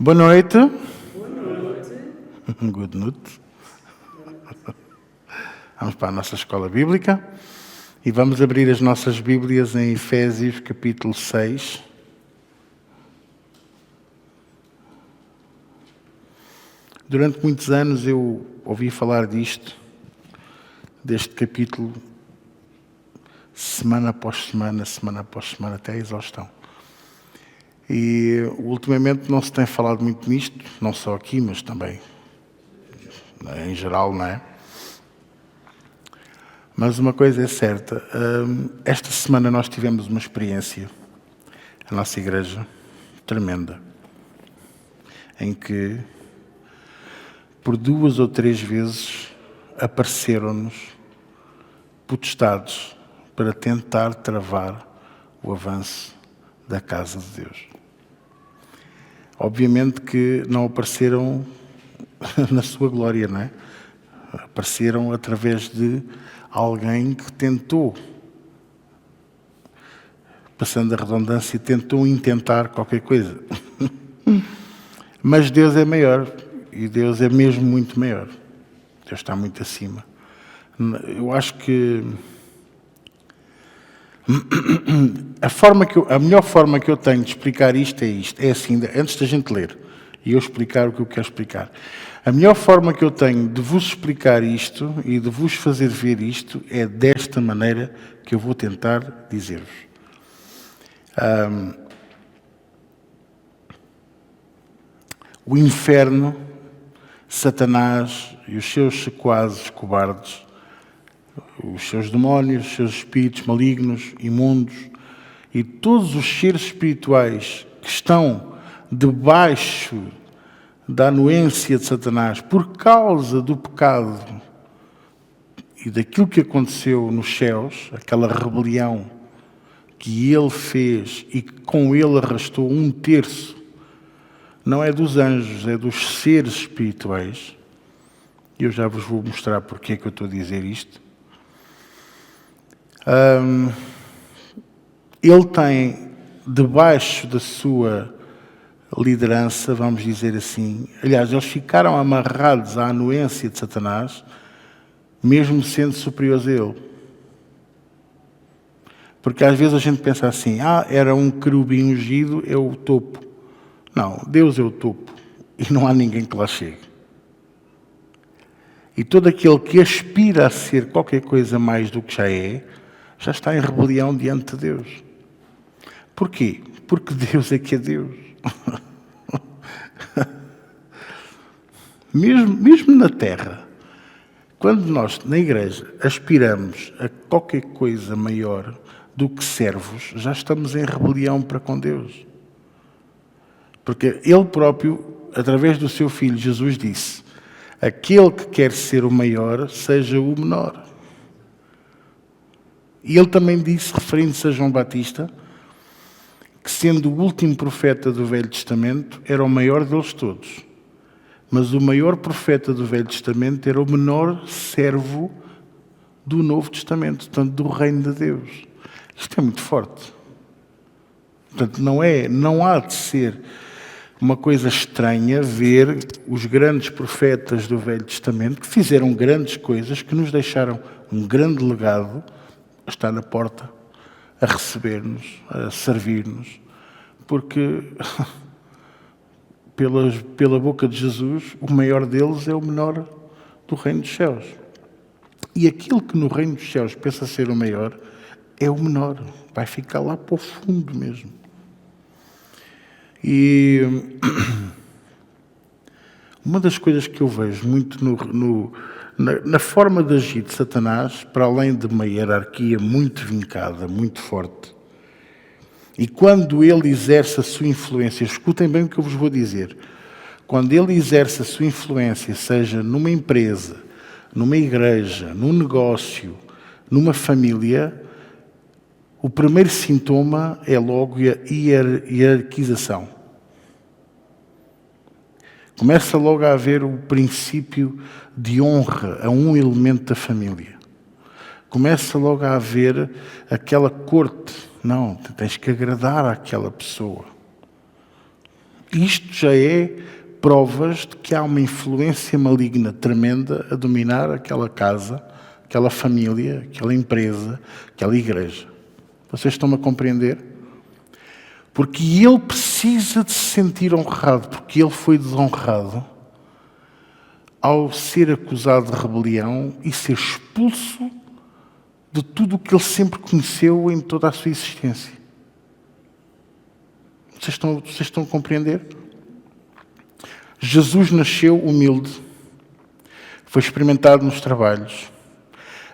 Boa noite. Boa noite. Good noite. Vamos para a nossa escola bíblica e vamos abrir as nossas Bíblias em Efésios capítulo 6. Durante muitos anos eu ouvi falar deste capítulo, semana após semana, até a exaustão. E ultimamente não se tem falado muito nisto, não só aqui, mas também em geral, não é? Mas uma coisa é certa, esta semana nós tivemos uma experiência, a nossa igreja, tremenda, em que por 2 ou 3 vezes apareceram-nos potestades para tentar travar o avanço da casa de Deus. Obviamente que não apareceram na sua glória, não é? Apareceram através de alguém que tentou, passando a redundância, tentou intentar qualquer coisa. Mas Deus é maior, e Deus é mesmo muito maior. Deus está muito acima. Eu acho que a melhor forma que eu tenho de explicar isto é isto. É assim, antes da gente ler e eu explicar o que eu quero explicar. A melhor forma que eu tenho de vos explicar isto e de vos fazer ver isto é desta maneira que eu vou tentar dizer-vos. O inferno, Satanás e os seus sequazes cobardes, os seus demónios, os seus espíritos malignos, imundos e todos os seres espirituais que estão debaixo da anuência de Satanás por causa do pecado e daquilo que aconteceu nos céus, aquela rebelião que ele fez e que com ele arrastou 1/3, não é dos anjos, é dos seres espirituais. Eu já vos vou mostrar porque é que eu estou a dizer isto. Ele tem debaixo da sua liderança, vamos dizer assim, aliás, eles ficaram amarrados à anuência de Satanás, mesmo sendo superiores a ele. Porque às vezes a gente pensa assim, era um querubim ungido, é o topo. Não, Deus é o topo e não há ninguém que lá chegue. E todo aquele que aspira a ser qualquer coisa mais do que já está em rebelião diante de Deus. Porquê? Porque Deus é que é Deus. Mesmo na terra, quando nós, na igreja, aspiramos a qualquer coisa maior do que servos, já estamos em rebelião para com Deus. Porque Ele próprio, através do seu Filho Jesus, disse: aquele que quer ser o maior, seja o menor. E Ele também disse, referindo-se a João Batista, que sendo o último profeta do Velho Testamento, era o maior deles todos. Mas o maior profeta do Velho Testamento era o menor servo do Novo Testamento, portanto, do reino de Deus. Isto é muito forte. Portanto, não há de ser uma coisa estranha ver os grandes profetas do Velho Testamento que fizeram grandes coisas, que nos deixaram um grande legado, a estar na porta, a receber-nos, a servir-nos, porque pela boca de Jesus, o maior deles é o menor do reino dos céus. E aquilo que no reino dos céus pensa ser o maior é o menor, vai ficar lá para o fundo mesmo. E uma das coisas que eu vejo muito na forma de agir de Satanás, para além de uma hierarquia muito vincada, muito forte, e quando ele exerce a sua influência, escutem bem o que eu vos vou dizer, quando ele exerce a sua influência, seja numa empresa, numa igreja, num negócio, numa família, o primeiro sintoma é logo a hierarquização. Começa logo a haver o princípio de honra a um elemento da família. Começa logo a haver aquela corte. Não, tens que agradar àquela pessoa. Isto já é provas de que há uma influência maligna tremenda a dominar aquela casa, aquela família, aquela empresa, aquela igreja. Vocês estão-me a compreender? Porque ele precisa de se sentir honrado, porque ele foi desonrado ao ser acusado de rebelião e ser expulso de tudo o que ele sempre conheceu em toda a sua existência. Vocês estão a compreender? Jesus nasceu humilde, foi experimentado nos trabalhos,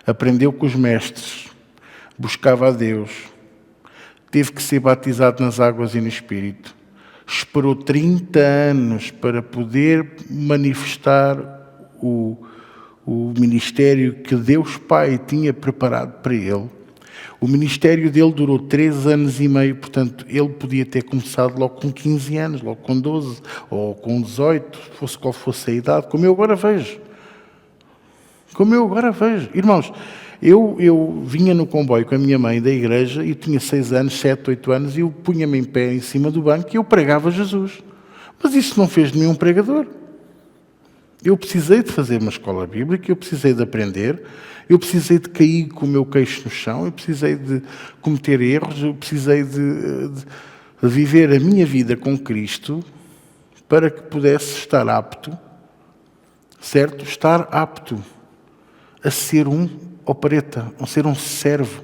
aprendeu com os mestres, buscava a Deus, teve que ser batizado nas águas e no Espírito, esperou 30 anos para poder manifestar o ministério que Deus Pai tinha preparado para ele. O ministério dele durou 3 anos e meio, portanto, ele podia ter começado logo com 15 anos, logo com 12, ou com 18, fosse qual fosse a idade, como eu agora vejo. Irmãos, eu vinha no comboio com a minha mãe da igreja e tinha 6 anos, 7, 8 anos, e eu punha-me em pé em cima do banco e eu pregava Jesus. Mas isso não fez de mim um pregador. Eu precisei de fazer uma escola bíblica, eu precisei de aprender, eu precisei de cair com o meu queixo no chão, eu precisei de cometer erros, eu precisei de viver a minha vida com Cristo para que pudesse estar apto, certo? Estar apto a ser um opereta, a ser um servo,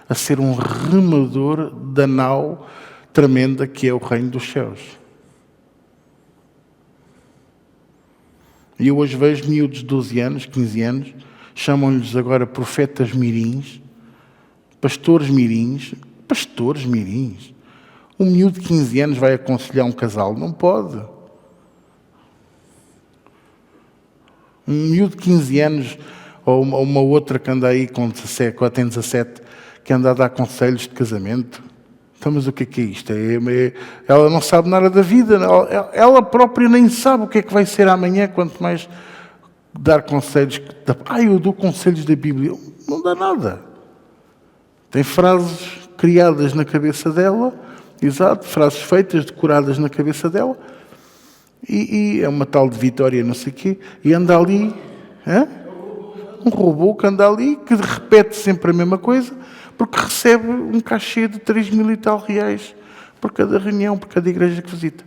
a ser um remador da nau tremenda que é o reino dos céus. E eu hoje vejo miúdos de 12 anos, 15 anos, chamam-lhes agora profetas mirins, pastores mirins. Um miúdo de 15 anos vai aconselhar um casal? Não pode. Um miúdo de 15 anos, ou uma outra que anda aí com 17, que tem 17, que anda a dar conselhos de casamento. Então, mas o que é isto? Ela não sabe nada da vida, ela própria nem sabe o que é que vai ser amanhã, quanto mais dar conselhos. Eu dou conselhos da Bíblia. Não dá nada. Tem frases criadas na cabeça dela, exato, frases feitas, decoradas na cabeça dela, e é uma tal de Vitória, não sei o quê, e anda ali, um robô que anda ali, que repete sempre a mesma coisa, porque recebe um cachê de 3.000 e tal reais por cada reunião, por cada igreja que visita.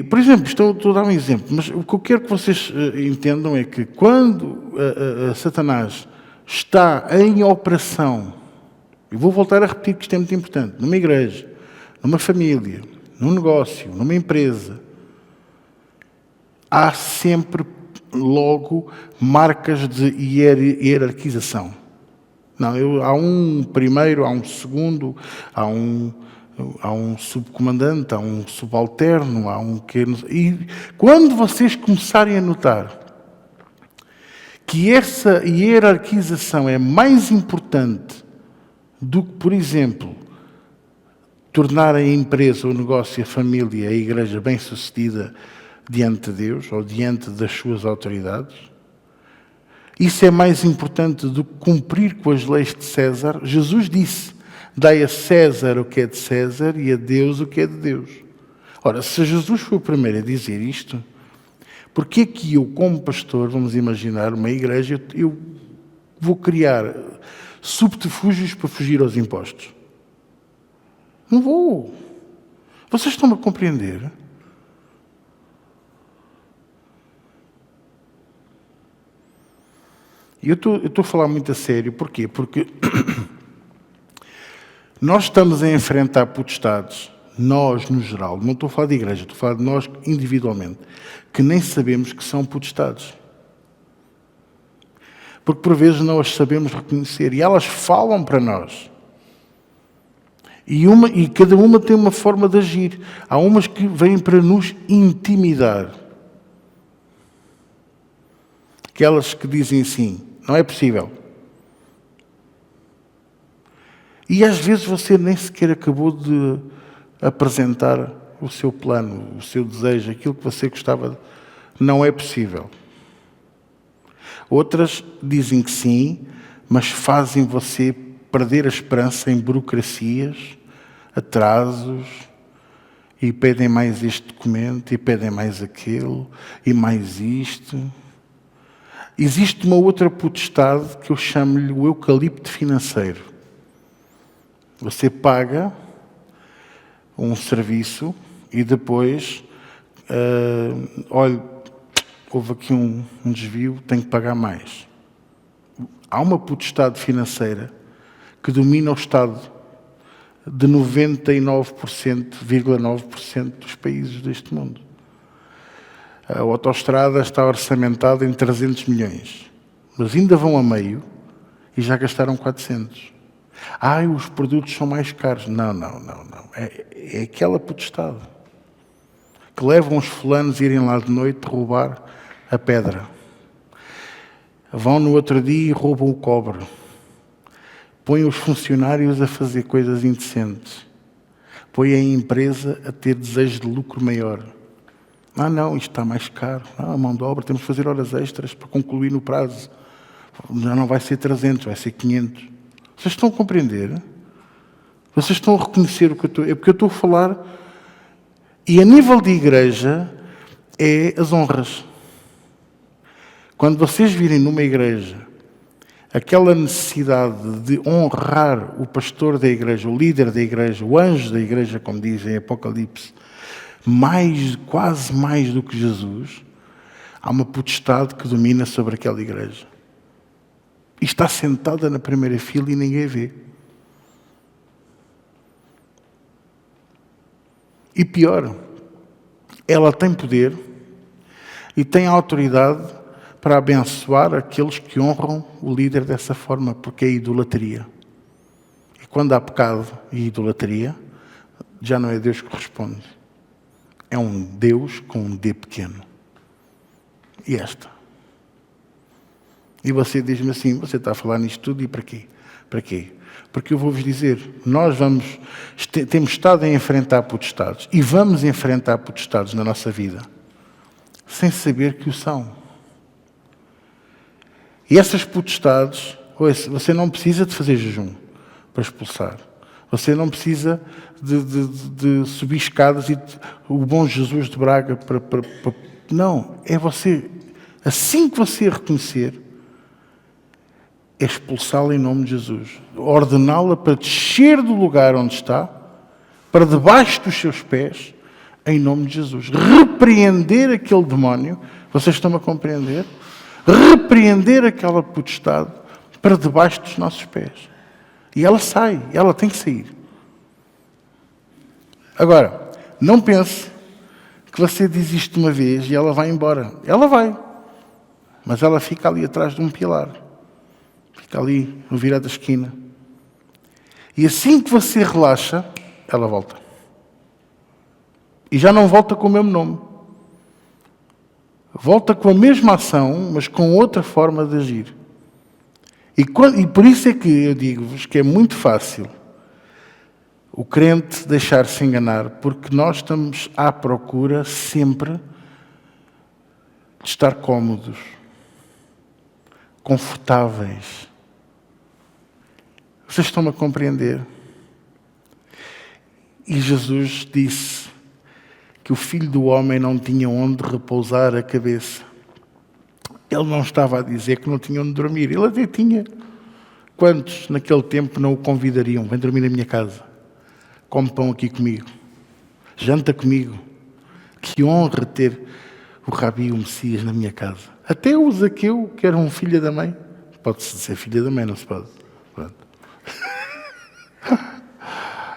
Por exemplo, estou a dar um exemplo, mas o que eu quero que vocês entendam é que quando Satanás está em operação, e vou voltar a repetir que isto é muito importante, numa igreja, numa família, num negócio, numa empresa, há sempre logo marcas de hierarquização. Há um primeiro, há um segundo, há um subcomandante, há um subalterno, há um que... E quando vocês começarem a notar que essa hierarquização é mais importante do que, por exemplo, tornar a empresa, o negócio, a família, a igreja bem-sucedida diante de Deus ou diante das suas autoridades, isso é mais importante do que cumprir com as leis de César. Jesus disse: dai a César o que é de César e a Deus o que é de Deus. Ora, se Jesus foi o primeiro a dizer isto, porque é que eu, como pastor, vamos imaginar uma igreja, eu vou criar subterfúgios para fugir aos impostos? Não vou. Vocês estão-me a compreender? E eu estou a falar muito a sério. Porquê? Porque nós estamos a enfrentar potestades, nós no geral, não estou a falar de igreja, estou a falar de nós individualmente, que nem sabemos que são potestades. Porque por vezes não as sabemos reconhecer e elas falam para nós. E cada uma tem uma forma de agir. Há umas que vêm para nos intimidar. Aquelas que dizem assim: não é possível. E às vezes você nem sequer acabou de apresentar o seu plano, o seu desejo, aquilo que você gostava de... Não é possível. Outras dizem que sim, mas fazem você perder a esperança em burocracias, atrasos, E pedem mais este documento, e pedem mais aquele, e mais isto. Existe uma outra potestade que eu chamo-lhe o eucalipto financeiro. Você paga um serviço e depois, olha, houve aqui um desvio, tenho que pagar mais. Há uma potestade financeira que domina o Estado de 99,9% dos países deste mundo. A autoestrada está orçamentada em 300 milhões, mas ainda vão a meio e já gastaram 400. Os produtos são mais caros. Não. É aquela potestade que levam os fulanos a irem lá de noite roubar a pedra. Vão no outro dia e roubam o cobre. Põe os funcionários a fazer coisas indecentes. Põe a empresa a ter desejo de lucro maior. Não, isto está mais caro. A mão de obra, temos que fazer horas extras para concluir no prazo. Já não vai ser 300, vai ser 500. Vocês estão a compreender? Vocês estão a reconhecer o que eu estou... É porque eu estou a falar... E a nível de igreja, é as honras. Quando vocês virem numa igreja aquela necessidade de honrar o pastor da igreja, o líder da igreja, o anjo da igreja, como diz em Apocalipse, quase mais do que Jesus, há uma potestade que domina sobre aquela igreja. E está sentada na primeira fila e ninguém vê. E pior, ela tem poder e tem autoridade para abençoar aqueles que honram o líder dessa forma, porque é idolatria. E quando há pecado e idolatria, já não é Deus que responde. É um Deus com um D pequeno. E esta? E você diz-me assim, você está a falar nisto tudo e para quê? Para quê? Porque eu vou-vos dizer, nós temos estado a enfrentar potestades e vamos enfrentar potestades na nossa vida, sem saber que o são. E essas potestades, você não precisa de fazer jejum para expulsar. Você não precisa de subir escadas e o bom Jesus de Braga para... Não, é você, assim que você reconhecer, é expulsá-la em nome de Jesus. Ordená-la para descer do lugar onde está, para debaixo dos seus pés, em nome de Jesus. Repreender aquele demónio, vocês estão a compreender? Repreender aquela potestade para debaixo dos nossos pés. E ela sai, ela tem que sair. Agora, não pense que você diz isto uma vez e ela vai embora. Ela vai, mas ela fica ali atrás de um pilar. Fica ali no virar da esquina. E assim que você relaxa, ela volta. E já não volta com o mesmo nome. Volta com a mesma ação, mas com outra forma de agir. E por isso é que eu digo-vos que é muito fácil o crente deixar-se enganar, porque nós estamos à procura sempre de estar cómodos, confortáveis. Vocês estão-me a compreender? E Jesus disse que o Filho do Homem não tinha onde repousar a cabeça. Ele não estava a dizer que não tinha onde dormir. Ele até tinha. Quantos naquele tempo não o convidariam? Vem dormir na minha casa. Come pão aqui comigo. Janta comigo. Que honra ter o Rabi e o Messias na minha casa. Até o Zaqueu, que era um filho da mãe. Pode-se dizer filho da mãe, não se pode. Pronto.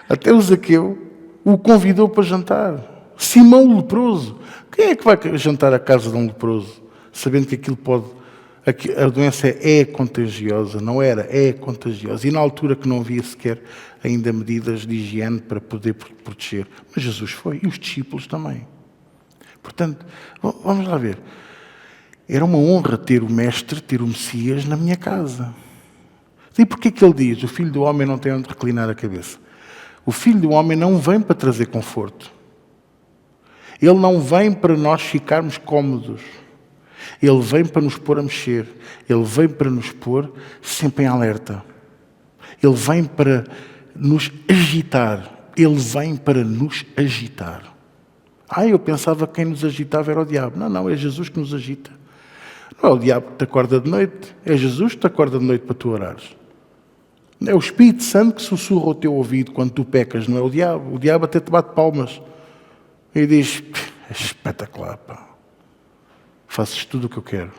Até o Zaqueu o convidou para jantar. Simão o leproso. Quem é que vai jantar à casa de um leproso, sabendo que aquilo pode... A doença é contagiosa, não era, é contagiosa. E na altura que não havia sequer ainda medidas de higiene para poder proteger. Mas Jesus foi, e os discípulos também. Portanto, vamos lá ver. Era uma honra ter o Mestre, ter o Messias na minha casa. E porquê que ele diz, o Filho do Homem não tem onde reclinar a cabeça? O Filho do Homem não vem para trazer conforto. Ele não vem para nós ficarmos cómodos. Ele vem para nos pôr a mexer. Ele vem para nos pôr sempre em alerta. Ele vem para nos agitar. Ele vem para nos agitar. Eu pensava que quem nos agitava era o diabo. Não, é Jesus que nos agita. Não é o diabo que te acorda de noite, é Jesus que te acorda de noite para tu orares. É o Espírito Santo que sussurra ao teu ouvido quando tu pecas, não é o diabo. O diabo até te bate palmas e diz: é espetacular, pá. Fazes tudo o que eu quero.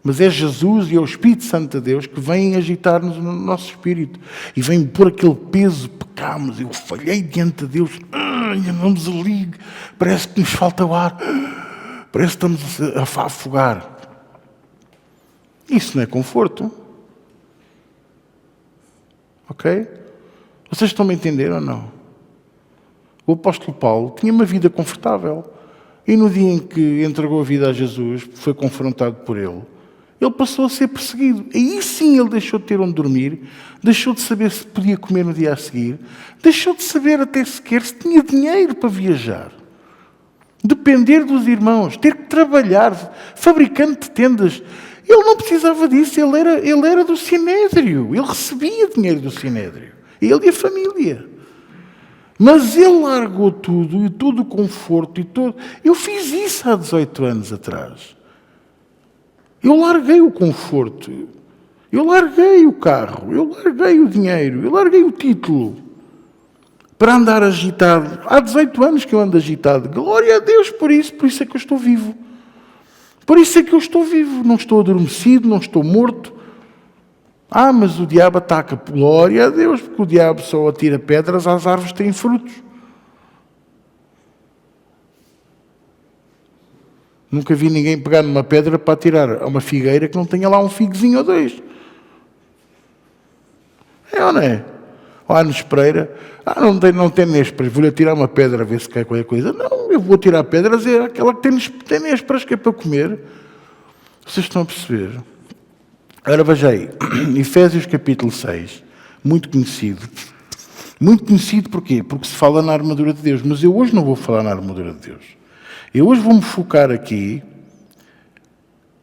Mas é Jesus e é o Espírito Santo de Deus que vem agitar-nos no nosso espírito e vem pôr aquele peso. Pecamos, eu falhei diante de Deus, não me desligue, parece que nos falta o ar, parece que estamos a afogar. Isso não é conforto. Ok? Vocês estão-me a entender ou não? O apóstolo Paulo tinha uma vida confortável. E no dia em que entregou a vida a Jesus, foi confrontado por ele passou a ser perseguido. Aí sim ele deixou de ter onde dormir, deixou de saber se podia comer no dia a seguir, deixou de saber até sequer se tinha dinheiro para viajar. Depender dos irmãos, ter que trabalhar, fabricante de tendas. Ele não precisava disso, ele era do Sinédrio, ele recebia dinheiro do Sinédrio, ele e a família. Mas ele largou tudo, e todo o conforto, e todo... Eu fiz isso há 18 anos atrás. Eu larguei o conforto, eu larguei o carro, eu larguei o dinheiro, eu larguei o título para andar agitado. Há 18 anos que eu ando agitado. Glória a Deus por isso é que eu estou vivo. Por isso é que eu estou vivo. Não estou adormecido, não estou morto. Mas o diabo ataca. Glória a Deus, porque o diabo só atira pedras às árvores que têm frutos. Nunca vi ninguém pegar numa pedra para atirar a uma figueira que não tenha lá um figozinho ou dois. É ou não é? Lá no Espreira, não tem nésperas, vou-lhe atirar uma pedra a ver se cai qualquer coisa. Não, eu vou tirar pedras, é aquela que tem nésperas que é para comer. Vocês estão a perceber? Ora, veja aí, Efésios capítulo 6, muito conhecido. Muito conhecido porquê? Porque se fala na armadura de Deus, mas eu hoje não vou falar na armadura de Deus. Eu hoje vou-me focar aqui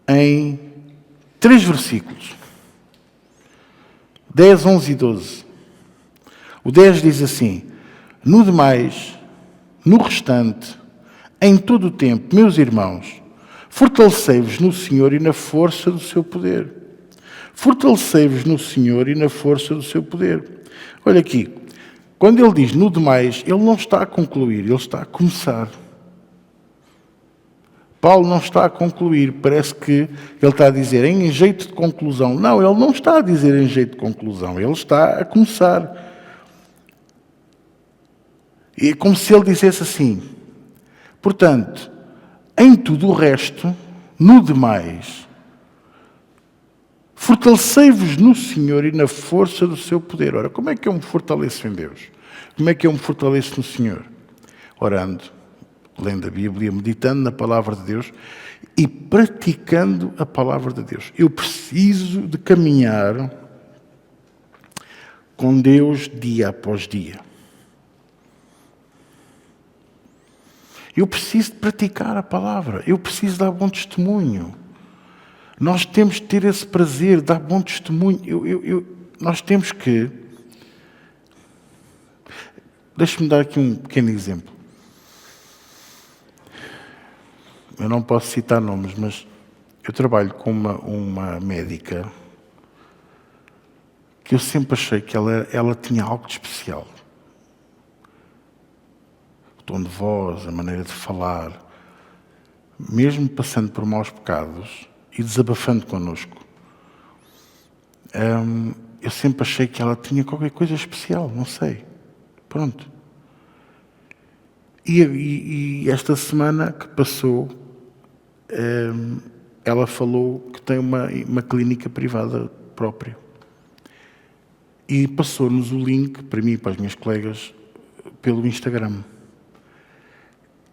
em 3 versículos. 10, 11 e 12. O 10 diz assim: no demais, no restante, em todo o tempo, meus irmãos, fortalecei-vos no Senhor e na força do seu poder. Fortalecei-vos no Senhor e na força do seu poder. Olha aqui, quando ele diz no demais, ele não está a concluir, ele está a começar. Paulo não está a concluir, parece que ele está a dizer em jeito de conclusão. Não, ele não está a dizer em jeito de conclusão, ele está a começar. E é como se ele dissesse assim: portanto, em tudo o resto, no demais, fortalecei-vos no Senhor e na força do seu poder. Ora, como é que eu me fortaleço em Deus? Como é que eu me fortaleço no Senhor? Orando, lendo a Bíblia, meditando na palavra de Deus e praticando a palavra de Deus. Eu preciso de caminhar com Deus dia após dia. Eu preciso de praticar a palavra. Eu preciso dar bom testemunho. Nós temos de ter esse prazer, dar bom testemunho. Nós temos que... Deixa-me dar aqui um pequeno exemplo. Eu não posso citar nomes, mas eu trabalho com uma médica que eu sempre achei que ela tinha algo de especial. O tom de voz, a maneira de falar, mesmo passando por maus pecados e desabafando connosco. Eu sempre achei que ela tinha qualquer coisa especial, não sei. Pronto. E esta semana que passou, ela falou que tem uma clínica privada própria. E passou-nos o link, para mim e para as minhas colegas, pelo Instagram.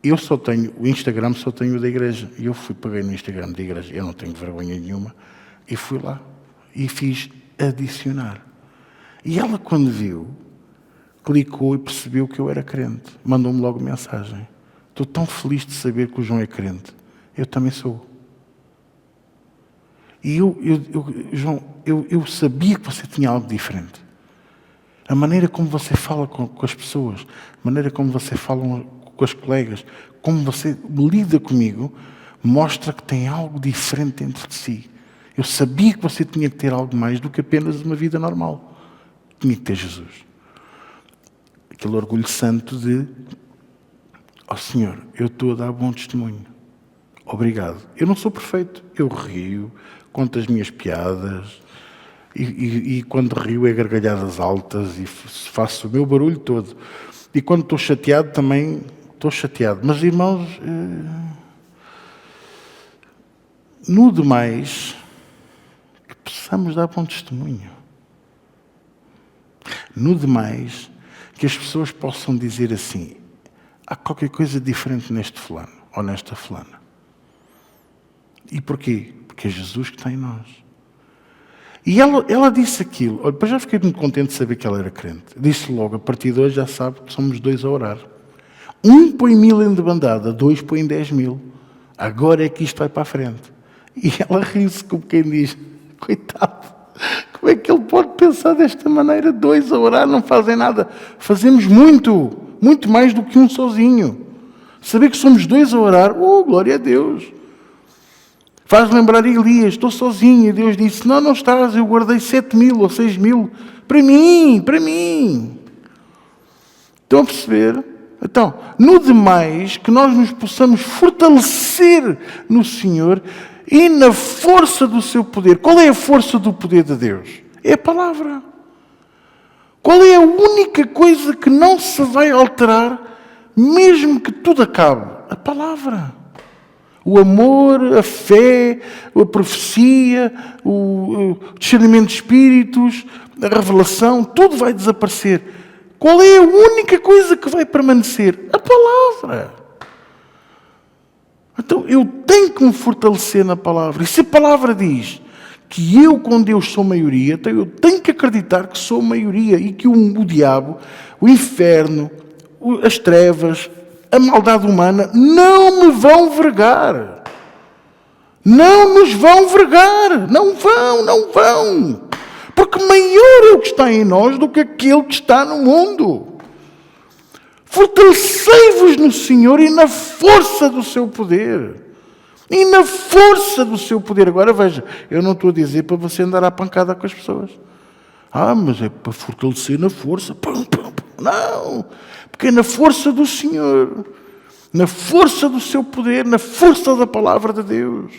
Eu só tenho, o Instagram só tenho o da igreja. E eu peguei no Instagram da igreja, eu não tenho vergonha nenhuma, e fui lá e fiz adicionar. E ela, quando viu, clicou e percebeu que eu era crente. Mandou-me logo mensagem: estou tão feliz de saber que o João é crente. Eu também sou. E João, eu sabia que você tinha algo diferente. A maneira como você fala com as pessoas, a maneira como você fala com as colegas, como você lida comigo, mostra que tem algo diferente dentro de si. Eu sabia que você tinha que ter algo mais do que apenas uma vida normal. Tinha que ter Jesus. Aquele orgulho santo de, Senhor, eu estou a dar bom testemunho. Obrigado. Eu não sou perfeito. Eu rio, conto as minhas piadas e quando rio é gargalhadas altas e faço o meu barulho todo. E quando estou chateado também estou chateado. Mas, irmãos, no demais, que possamos dar bom testemunho. No demais, que as pessoas possam dizer assim, há qualquer coisa diferente neste fulano ou nesta fulana. E porquê? Porque é Jesus que está em nós. E ela disse aquilo. Olha, depois já fiquei muito contente de saber que ela era crente. Disse logo, a partir de hoje já sabe que somos 2 a orar. 1 põe 1000 em debandada, 2 põe 10.000. Agora é que isto vai para a frente. E ela riu-se como quem diz, coitado, como é que ele pode pensar desta maneira? 2 a orar não fazem nada. Fazemos muito, muito mais do que um sozinho. Saber que somos 2 a orar, glória a Deus. Faz lembrar Elias, estou sozinho. E Deus disse, não estás, eu guardei 7.000 ou 6.000. Para mim. Estão a perceber? Então, no demais, que nós nos possamos fortalecer no Senhor e na força do seu poder. Qual é a força do poder de Deus? É a palavra. Qual é a única coisa que não se vai alterar, mesmo que tudo acabe? A palavra. O amor, a fé, a profecia, o discernimento de espíritos, a revelação, tudo vai desaparecer. Qual é a única coisa que vai permanecer? A palavra. Então, eu tenho que me fortalecer na palavra. E se a palavra diz que eu com Deus sou maioria, então eu tenho que acreditar que sou maioria e que o diabo, o inferno, as trevas, a maldade humana não me vão vergar. Não nos vão vergar. Não vão. Porque maior é o que está em nós do que aquele que está no mundo. Fortalecei-vos no Senhor e na força do seu poder. E na força do seu poder. Agora veja, eu não estou a dizer para você andar à pancada com as pessoas. Mas é para fortalecer na força. Não, porque é na força do Senhor. Na força do seu poder, na força da palavra de Deus.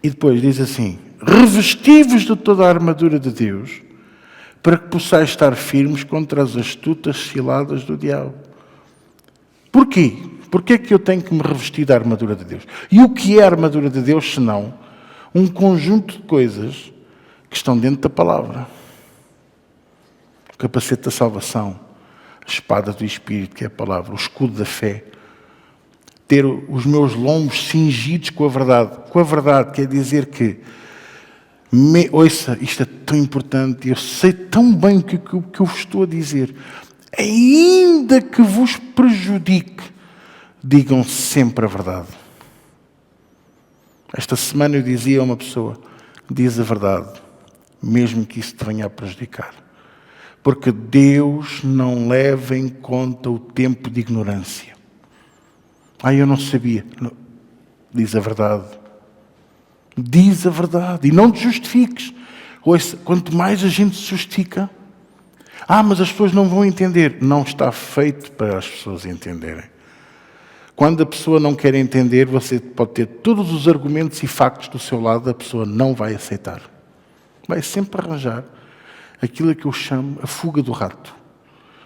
E depois diz assim, revesti-vos de toda a armadura de Deus, para que possais estar firmes contra as astutas ciladas do diabo. Porquê? Porquê é que eu tenho que me revestir da armadura de Deus? E o que é a armadura de Deus, senão um conjunto de coisas que estão dentro da palavra? O capacete da salvação, a espada do Espírito, que é a palavra, o escudo da fé, ter os meus lombos cingidos com a verdade. Com a verdade quer dizer que, ouça, isto é tão importante, eu sei tão bem o que eu vos estou a dizer, ainda que vos prejudique, digam sempre a verdade. Esta semana eu dizia a uma pessoa, diz a verdade, mesmo que isso te venha a prejudicar. Porque Deus não leva em conta o tempo de ignorância. Eu não sabia. Não. Diz a verdade. Diz a verdade. E não te justifiques. Ouça, quanto mais a gente se justifica, mas as pessoas não vão entender. Não está feito para as pessoas entenderem. Quando a pessoa não quer entender, você pode ter todos os argumentos e factos do seu lado, a pessoa não vai aceitar. Vai sempre arranjar aquilo que eu chamo a fuga do rato.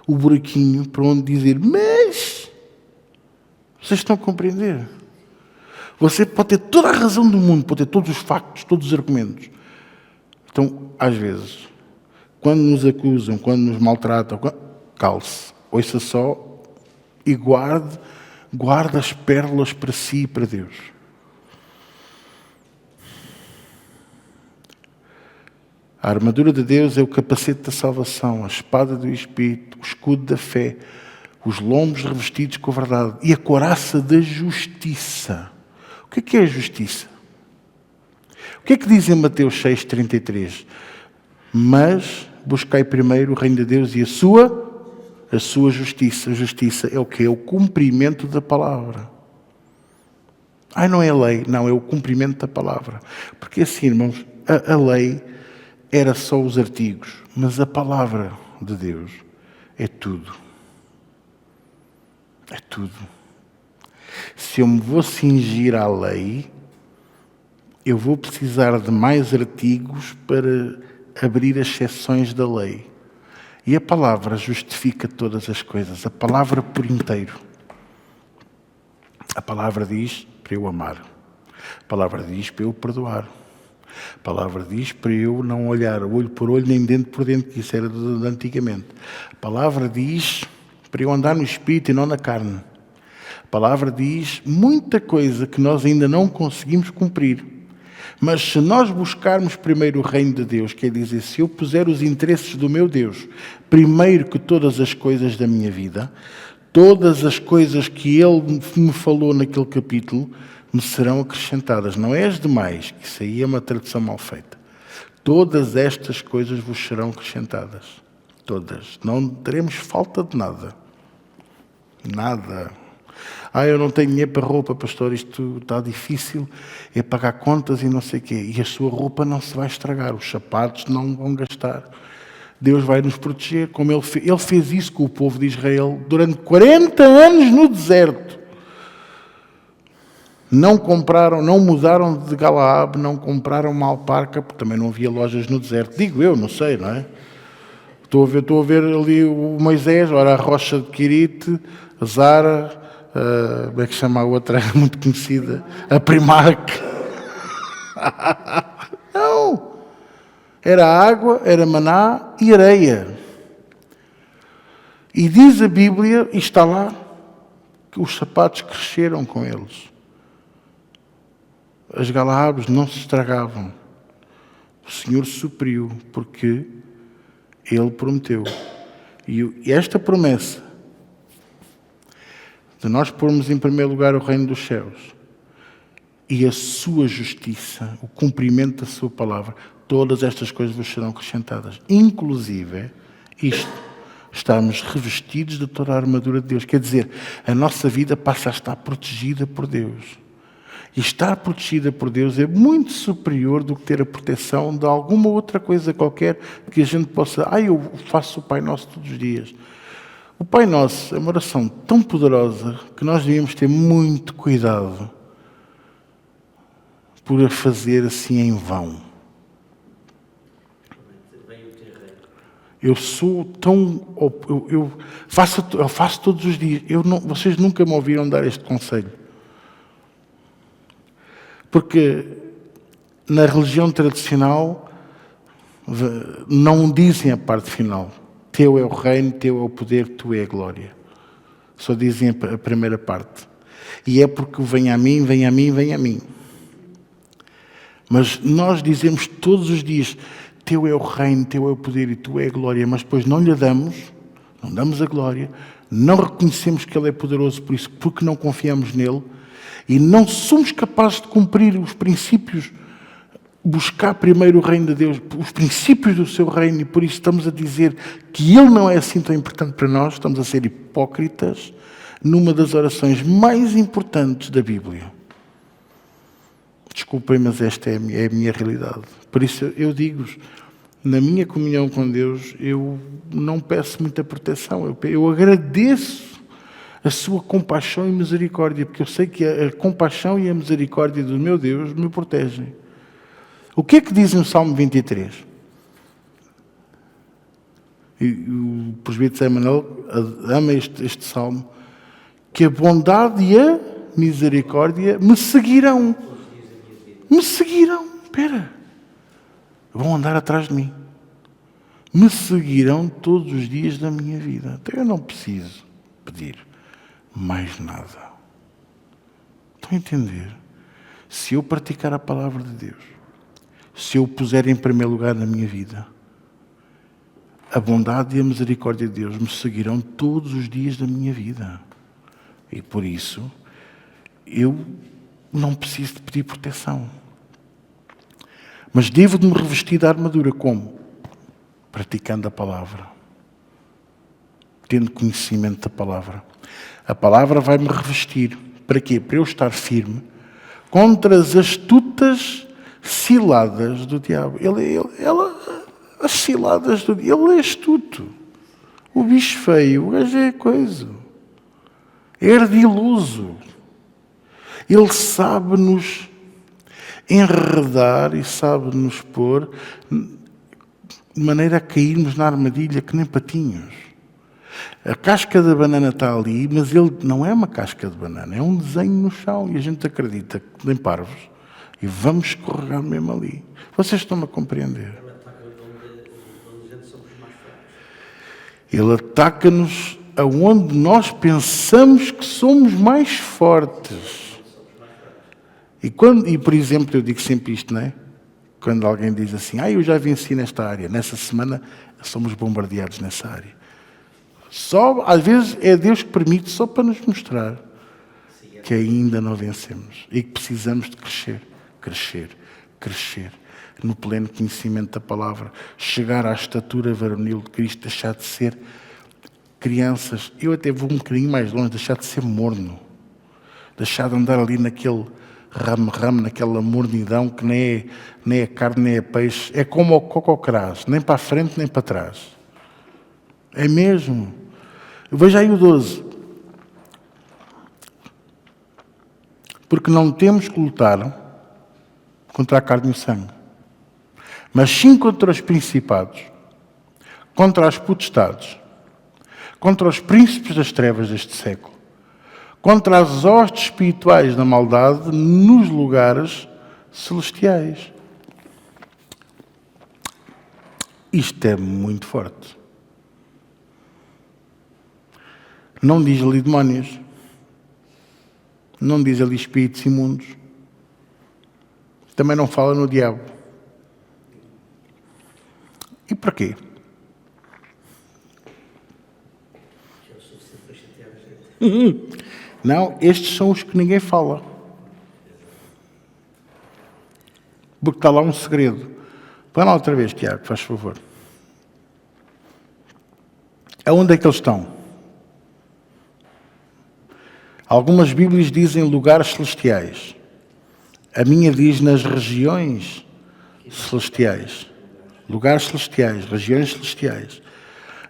O buraquinho para onde dizer, mas vocês estão a compreender? Você pode ter toda a razão do mundo, pode ter todos os factos, todos os argumentos. Então, às vezes, quando nos acusam, quando nos maltratam, cale-se, ouça só e guarde as pérolas para si e para Deus. A armadura de Deus é o capacete da salvação, a espada do Espírito, o escudo da fé, os lombos revestidos com a verdade e a couraça da justiça. O que é a justiça? O que é que diz em Mateus 6,33? Mas buscai primeiro o reino de Deus e a sua a sua justiça. A justiça é o quê? É o cumprimento da palavra. Não é a lei, não, é o cumprimento da palavra. Porque assim, irmãos, a lei era só os artigos, mas a palavra de Deus é tudo. É tudo. Se eu me vou cingir à lei, eu vou precisar de mais artigos para abrir as exceções da lei. E a palavra justifica todas as coisas, a palavra por inteiro. A palavra diz para eu amar. A palavra diz para eu perdoar. A palavra diz para eu não olhar olho por olho nem dente por dente, que isso era de antigamente. A palavra diz para eu andar no Espírito e não na carne. A palavra diz muita coisa que nós ainda não conseguimos cumprir. Mas se nós buscarmos primeiro o reino de Deus, quer dizer, se eu puser os interesses do meu Deus primeiro que todas as coisas da minha vida, todas as coisas que Ele me falou naquele capítulo me serão acrescentadas. Não é as demais, que isso aí é uma tradução mal feita. Todas estas coisas vos serão acrescentadas. Todas. Não teremos falta de nada. Nada. Eu não tenho dinheiro para roupa, pastor, isto está difícil, é pagar contas e não sei o quê. E a sua roupa não se vai estragar, os sapatos não vão gastar. Deus vai nos proteger, como Ele fez isso com o povo de Israel durante 40 anos no deserto. Não compraram, não mudaram de Galaad, não compraram uma alparca, porque também não havia lojas no deserto. Digo eu, não sei, não é? Estou a ver ali o Moisés, ora a rocha de Quirite, a Zara, como é que chama a outra, muito conhecida? A Primark. Não! Era água, era maná e areia. E diz a Bíblia, e está lá, que os sapatos cresceram com eles. As Galaabes não se estragavam. O Senhor supriu, porque Ele prometeu. E esta promessa de nós pormos em primeiro lugar o reino dos céus e a sua justiça, o cumprimento da sua palavra, todas estas coisas vos serão acrescentadas. Inclusive, isto, estarmos revestidos de toda a armadura de Deus. Quer dizer, a nossa vida passa a estar protegida por Deus. E estar protegida por Deus é muito superior do que ter a proteção de alguma outra coisa qualquer que a gente possa... eu faço o Pai Nosso todos os dias. O Pai Nosso é uma oração tão poderosa que nós devíamos ter muito cuidado por a fazer assim em vão. Eu sou tão... Eu faço todos os dias. Vocês nunca me ouviram dar este conselho. Porque na religião tradicional não dizem a parte final. Teu é o reino, teu é o poder, tu é a glória. Só dizem a primeira parte. E é porque vem a mim, vem a mim, vem a mim. Mas nós dizemos todos os dias, teu é o reino, teu é o poder e tu é a glória. Mas depois não lhe damos, não damos a glória, não reconhecemos que Ele é poderoso por isso, porque não confiamos nele. E não somos capazes de cumprir os princípios, buscar primeiro o reino de Deus, os princípios do seu reino, e por isso estamos a dizer que Ele não é assim tão importante para nós, estamos a ser hipócritas numa das orações mais importantes da Bíblia. Desculpem, mas esta é a minha realidade. Por isso eu digo-vos, na minha comunhão com Deus, eu não peço muita proteção, eu agradeço a sua compaixão e misericórdia, porque eu sei que a compaixão e a misericórdia do meu Deus me protegem. O que é que diz no Salmo 23? E o presbítero Zé Manuel ama este salmo, que a bondade e a misericórdia me seguirão. Me seguirão. Espera. Vão andar atrás de mim. Me seguirão todos os dias da minha vida. Então eu não preciso pedir mais nada. Estão a entender? Se eu praticar a palavra de Deus, se eu o puser em primeiro lugar na minha vida, a bondade e a misericórdia de Deus me seguirão todos os dias da minha vida. E por isso, eu não preciso de pedir proteção. Mas devo de me revestir da armadura como? Praticando a palavra. tendo conhecimento da palavra. A palavra vai-me revestir. Para quê? Para eu estar firme contra as astutas ciladas do diabo. As ciladas do diabo. Ele é astuto. O bicho feio, o gajo é coisa. É ardiloso. Ele sabe-nos enredar e sabe-nos pôr de maneira a cairmos na armadilha que nem patinhos. A casca da banana está ali, mas ele não é uma casca de banana, é um desenho no chão e a gente acredita que nem parvos e vamos escorregar mesmo ali. Vocês estão-me a compreender? Ele ataca-nos aonde nós pensamos que somos mais fortes. E, por exemplo, eu digo sempre isto, não é? Quando alguém diz assim, eu já venci nesta área, nessa semana somos bombardeados nessa área. Só, às vezes, é Deus que permite só para nos mostrar que ainda não vencemos e que precisamos de crescer no pleno conhecimento da palavra, chegar à estatura varonil de Cristo, deixar de ser crianças. Eu até vou um bocadinho mais longe, deixar de ser morno, deixar de andar ali naquele ramo, naquela mornidão que nem é carne, nem é peixe. É como o cococrás, nem para a frente, nem para trás. É mesmo. Veja aí o 12. Porque não temos que lutar contra a carne e o sangue, mas sim contra os principados, contra as potestades, contra os príncipes das trevas deste século, contra as hostes espirituais da maldade nos lugares celestiais. Isto é muito forte. Não diz ali demónios. Não diz ali espíritos imundos. Também não fala no diabo. E porquê? Não, estes são os que ninguém fala. Porque está lá um segredo. Põe lá outra vez, Tiago, faz favor. Aonde é que eles estão? Algumas Bíblias dizem lugares celestiais. A minha diz nas regiões celestiais. Lugares celestiais, regiões celestiais.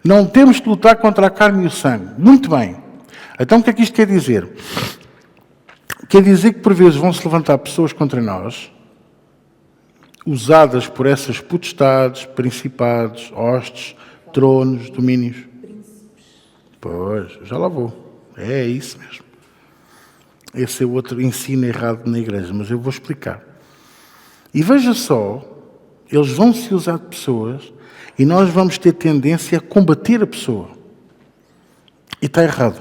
Não temos que lutar contra a carne e o sangue. Muito bem. Então o que é que isto quer dizer? Quer dizer que por vezes vão se levantar pessoas contra nós, usadas por essas potestades, principados, hostes, tronos, domínios. Pois, já lá vou. É isso mesmo. Esse é o outro ensino errado na igreja, mas eu vou explicar. E veja só, eles vão se usar de pessoas e nós vamos ter tendência a combater a pessoa. E está errado.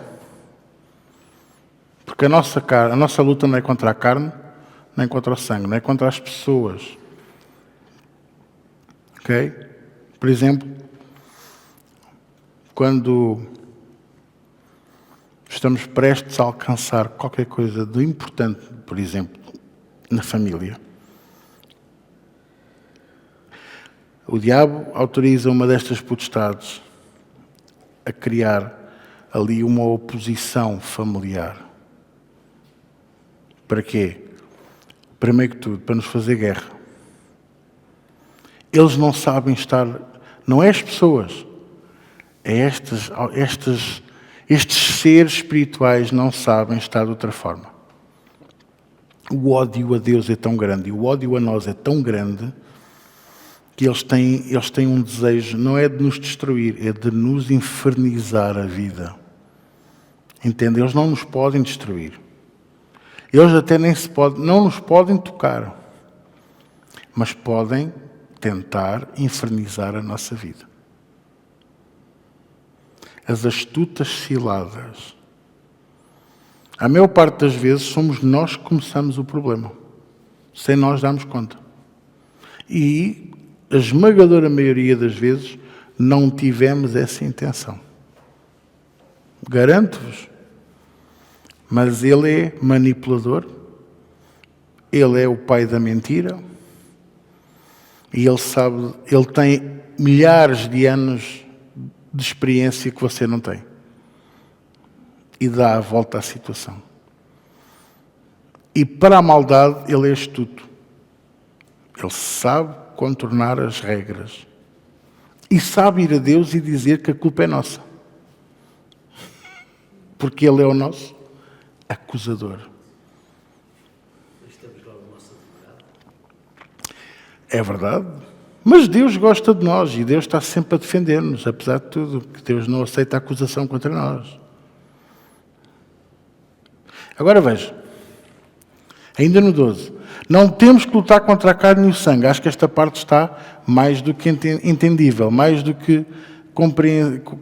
Porque a nossa luta não é contra a carne, nem contra o sangue, não é contra as pessoas. Ok? Por exemplo, quando estamos prestes a alcançar qualquer coisa de importante, por exemplo, na família, o diabo autoriza uma destas potestades a criar ali uma oposição familiar. Para quê? Primeiro que tudo, para nos fazer guerra. Eles não sabem estar, não é as pessoas, é estes seres espirituais não sabem estar de outra forma. O ódio a Deus é tão grande e o ódio a nós é tão grande que eles têm um desejo, não é de nos destruir, é de nos infernizar a vida. Entende? Eles não nos podem destruir. Eles até não nos podem tocar, mas podem tentar infernizar a nossa vida. As astutas ciladas. A maior parte das vezes somos nós que começamos o problema, sem nós darmos conta. E a esmagadora maioria das vezes não tivemos essa intenção. Garanto-vos. Mas ele é manipulador, ele é o pai da mentira e ele tem milhares de anos de experiência que você não tem. E dá a volta à situação. E para a maldade, ele é astuto. Ele sabe contornar as regras. E sabe ir a Deus e dizer que a culpa é nossa. Porque ele é o nosso acusador. É verdade. Mas Deus gosta de nós e Deus está sempre a defender-nos, apesar de tudo, que Deus não aceita a acusação contra nós. Agora veja, ainda no 12, não temos que lutar contra a carne e o sangue. Acho que esta parte está mais do que entendível, mais do que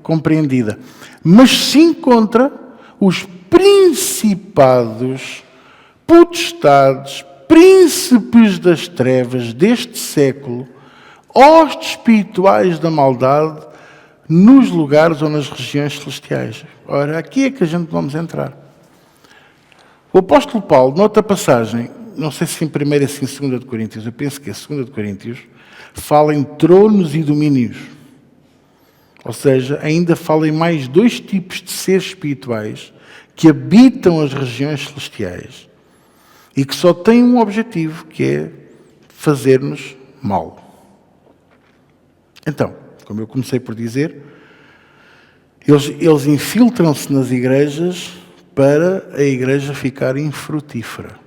compreendida. Mas sim contra os principados, potestades, príncipes das trevas deste século, hostes espirituais da maldade, nos lugares ou nas regiões celestiais. Ora, aqui é que a gente vamos entrar. O apóstolo Paulo, noutra passagem, não sei se em 1ª ou se em 2 de Coríntios, eu penso que é 2 de Coríntios, fala em tronos e domínios. Ou seja, ainda fala em mais 2 tipos de seres espirituais que habitam as regiões celestiais e que só têm um objetivo, que é fazer-nos mal. Então, como eu comecei por dizer, eles infiltram-se nas igrejas para a igreja ficar infrutífera.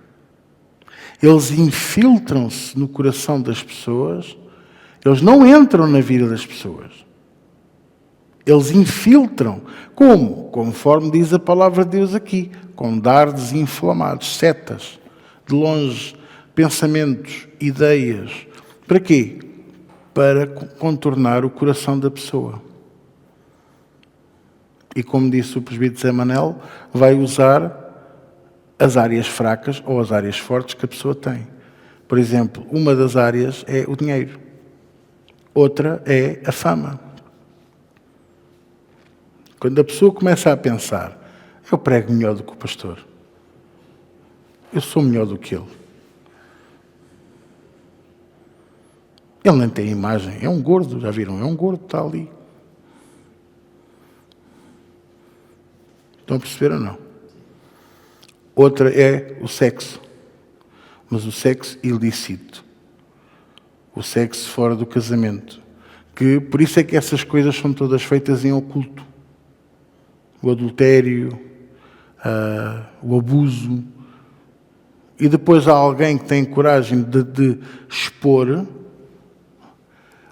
Eles infiltram-se no coração das pessoas, eles não entram na vida das pessoas. Eles infiltram. Como? Conforme diz a palavra de Deus aqui, com dardos inflamados, setas, de longe, pensamentos, ideias. Para quê? Para contornar o coração da pessoa. E como disse o presbítero Zé Manel, vai usar as áreas fracas ou as áreas fortes que a pessoa tem. Por exemplo, uma das áreas é o dinheiro. Outra é a fama. Quando a pessoa começa a pensar, eu prego melhor do que o pastor. Eu sou melhor do que ele. Ele nem tem imagem. É um gordo, já viram? É um gordo, está ali. Estão a perceber ou não? Outra é o sexo. Mas o sexo ilícito. O sexo fora do casamento. Que, por isso é que essas coisas são todas feitas em oculto. O adultério, o abuso. E depois há alguém que tem coragem de expor.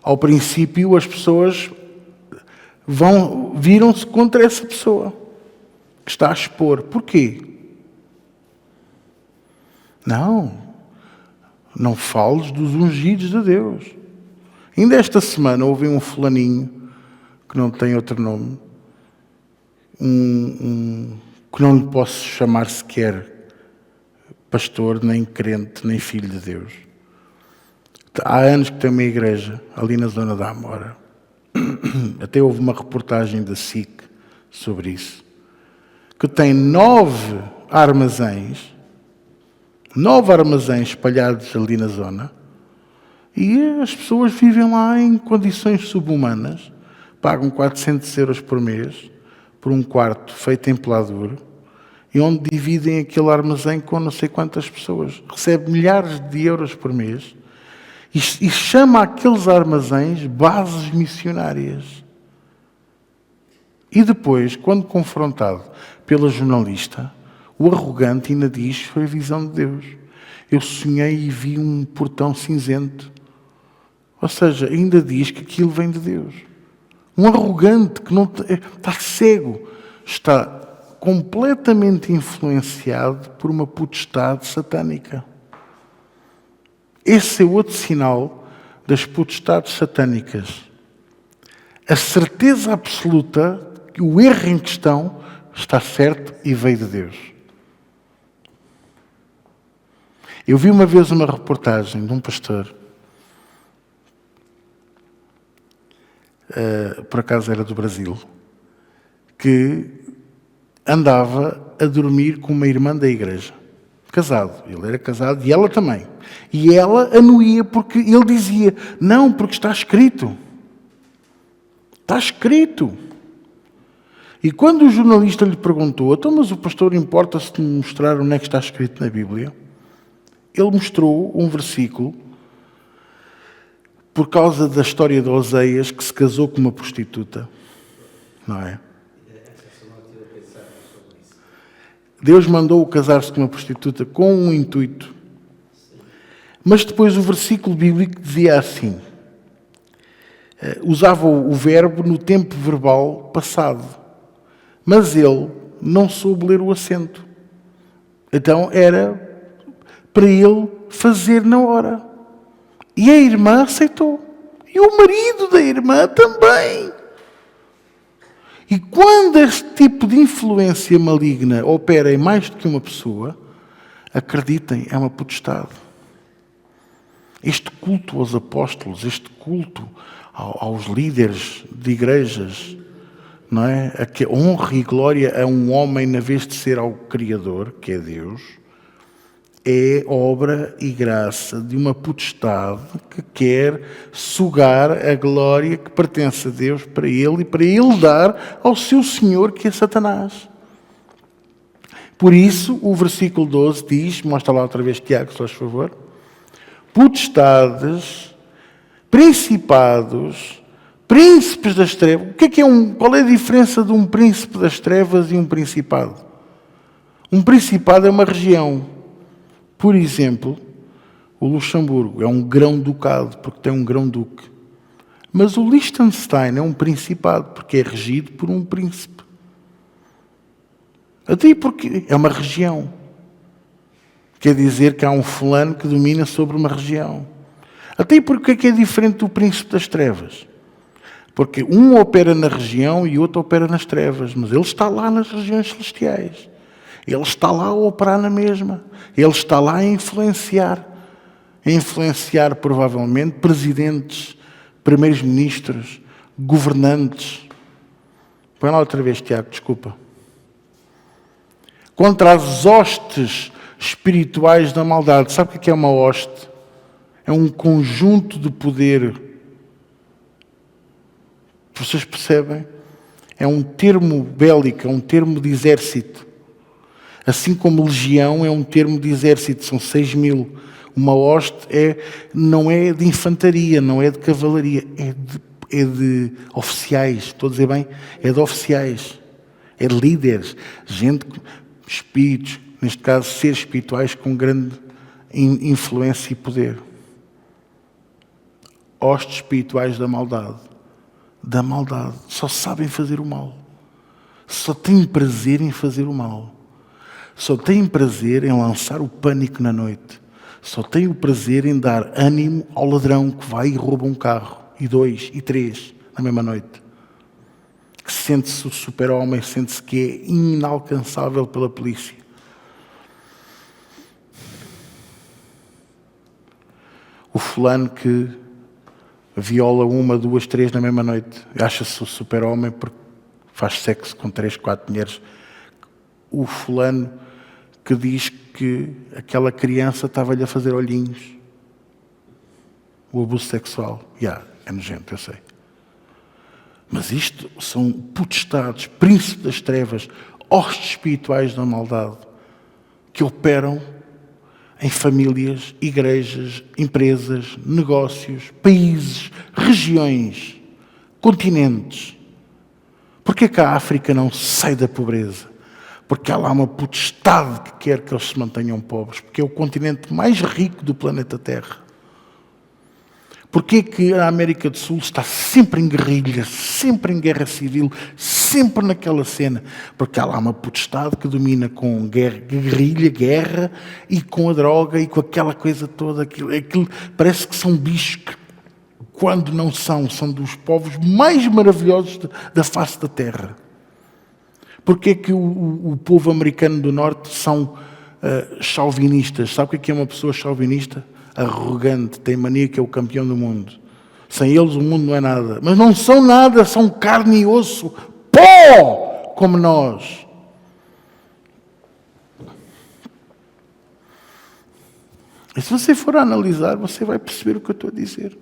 Ao princípio, as pessoas viram-se contra essa pessoa que está a expor. Porquê? Não fales dos ungidos de Deus. Ainda esta semana houve um fulaninho, que não tem outro nome, que não lhe posso chamar sequer pastor, nem crente, nem filho de Deus. Há anos que tem uma igreja ali na zona da Amora. Até houve uma reportagem da SIC sobre isso. Que tem 9 armazéns espalhados ali na zona, e as pessoas vivem lá em condições subhumanas, pagam 400 euros por mês, por um quarto feito em peladuro, e onde dividem aquele armazém com não sei quantas pessoas. Recebe milhares de euros por mês, e chama aqueles armazéns bases missionárias. E depois, quando confrontado pela jornalista, o arrogante ainda diz: foi a visão de Deus. Eu sonhei e vi um portão cinzento. Ou seja, ainda diz que aquilo vem de Deus. Um arrogante que não está cego, está completamente influenciado por uma potestade satânica. Esse é outro sinal das potestades satânicas. A certeza absoluta que o erro em questão está certo e veio de Deus. Eu vi uma vez uma reportagem de um pastor, por acaso era do Brasil, que andava a dormir com uma irmã da igreja. Casado. Ele era casado e ela também. E ela anuía porque ele dizia: não, porque está escrito. Está escrito. E quando o jornalista lhe perguntou, então, mas o pastor importa-se de mostrar onde é que está escrito na Bíblia? Ele mostrou um versículo por causa da história de Oseias, que se casou com uma prostituta. Não é? Deus mandou-o casar-se com uma prostituta com um intuito. Mas depois o versículo bíblico dizia assim, usava o verbo no tempo verbal passado. Mas ele não soube ler o acento. Então era para ele fazer na hora. E a irmã aceitou. E o marido da irmã também. E quando este tipo de influência maligna opera em mais do que uma pessoa, acreditem, é uma potestade. Este culto aos apóstolos, este culto aos líderes de igrejas, não é? A que honra e glória a um homem na vez de ser ao Criador, que é Deus, é obra e graça de uma potestade que quer sugar a glória que pertence a Deus para ele e para ele dar ao seu Senhor, que é Satanás. Por isso, o versículo 12 diz, mostra lá outra vez Tiago, se faz favor, potestades, principados, príncipes das trevas. O que é qual é a diferença de um príncipe das trevas e um principado? Um principado é uma região. Por exemplo, o Luxemburgo é um grão-ducado, porque tem um grão-duque. Mas o Liechtenstein é um principado, porque é regido por um príncipe. Até porque é uma região. Quer dizer que há um fulano que domina sobre uma região. Até porque é que é diferente do príncipe das trevas? Porque um opera na região e o outro opera nas trevas, mas ele está lá nas regiões celestiais. Ele está lá a operar na mesma. Ele está lá a influenciar. A influenciar, provavelmente, presidentes, primeiros-ministros, governantes. Põe lá outra vez, Tiago, desculpa. Contra as hostes espirituais da maldade. Sabe o que é uma hoste? É um conjunto de poder. Vocês percebem? É um termo bélico, é um termo de exército. Assim como legião é um termo de exército, são 6.000. Uma hoste não é de infantaria, não é de cavalaria, é de oficiais, estou a dizer bem? É de oficiais, é de líderes, gente, espíritos, neste caso seres espirituais com grande influência e poder. Hostes espirituais da maldade, só sabem fazer o mal, só têm prazer em fazer o mal. Só têm prazer em lançar o pânico na noite. Só têm o prazer em dar ânimo ao ladrão que vai e rouba um carro, e 2, e 3, na mesma noite. Que sente-se o super-homem, sente-se que é inalcançável pela polícia. O fulano que viola 1, 2, 3 na mesma noite, acha-se o super-homem porque faz sexo com 3, 4 mulheres. O fulano que diz que aquela criança estava-lhe a fazer olhinhos. O abuso sexual. É nojento, eu sei. Mas isto são potestades, príncipes das trevas, hostes espirituais da maldade, que operam em famílias, igrejas, empresas, negócios, países, regiões, continentes. Porquê que a África não sai da pobreza? Porque há lá uma potestade que quer que eles se mantenham pobres, porque é o continente mais rico do planeta Terra. Porquê que a América do Sul está sempre em guerrilha, sempre em guerra civil, sempre naquela cena? Porque há lá uma potestade que domina com guerrilha, guerra, e com a droga, e com aquela coisa toda. Aquilo parece que são bichos que, quando não são dos povos mais maravilhosos da face da Terra. Porquê que o povo americano do Norte são chauvinistas? Sabe o que é uma pessoa chauvinista? Arrogante, tem mania que é o campeão do mundo. Sem eles o mundo não é nada. Mas não são nada, são carne e osso, pó, como nós. E se você for analisar, você vai perceber o que eu estou a dizer.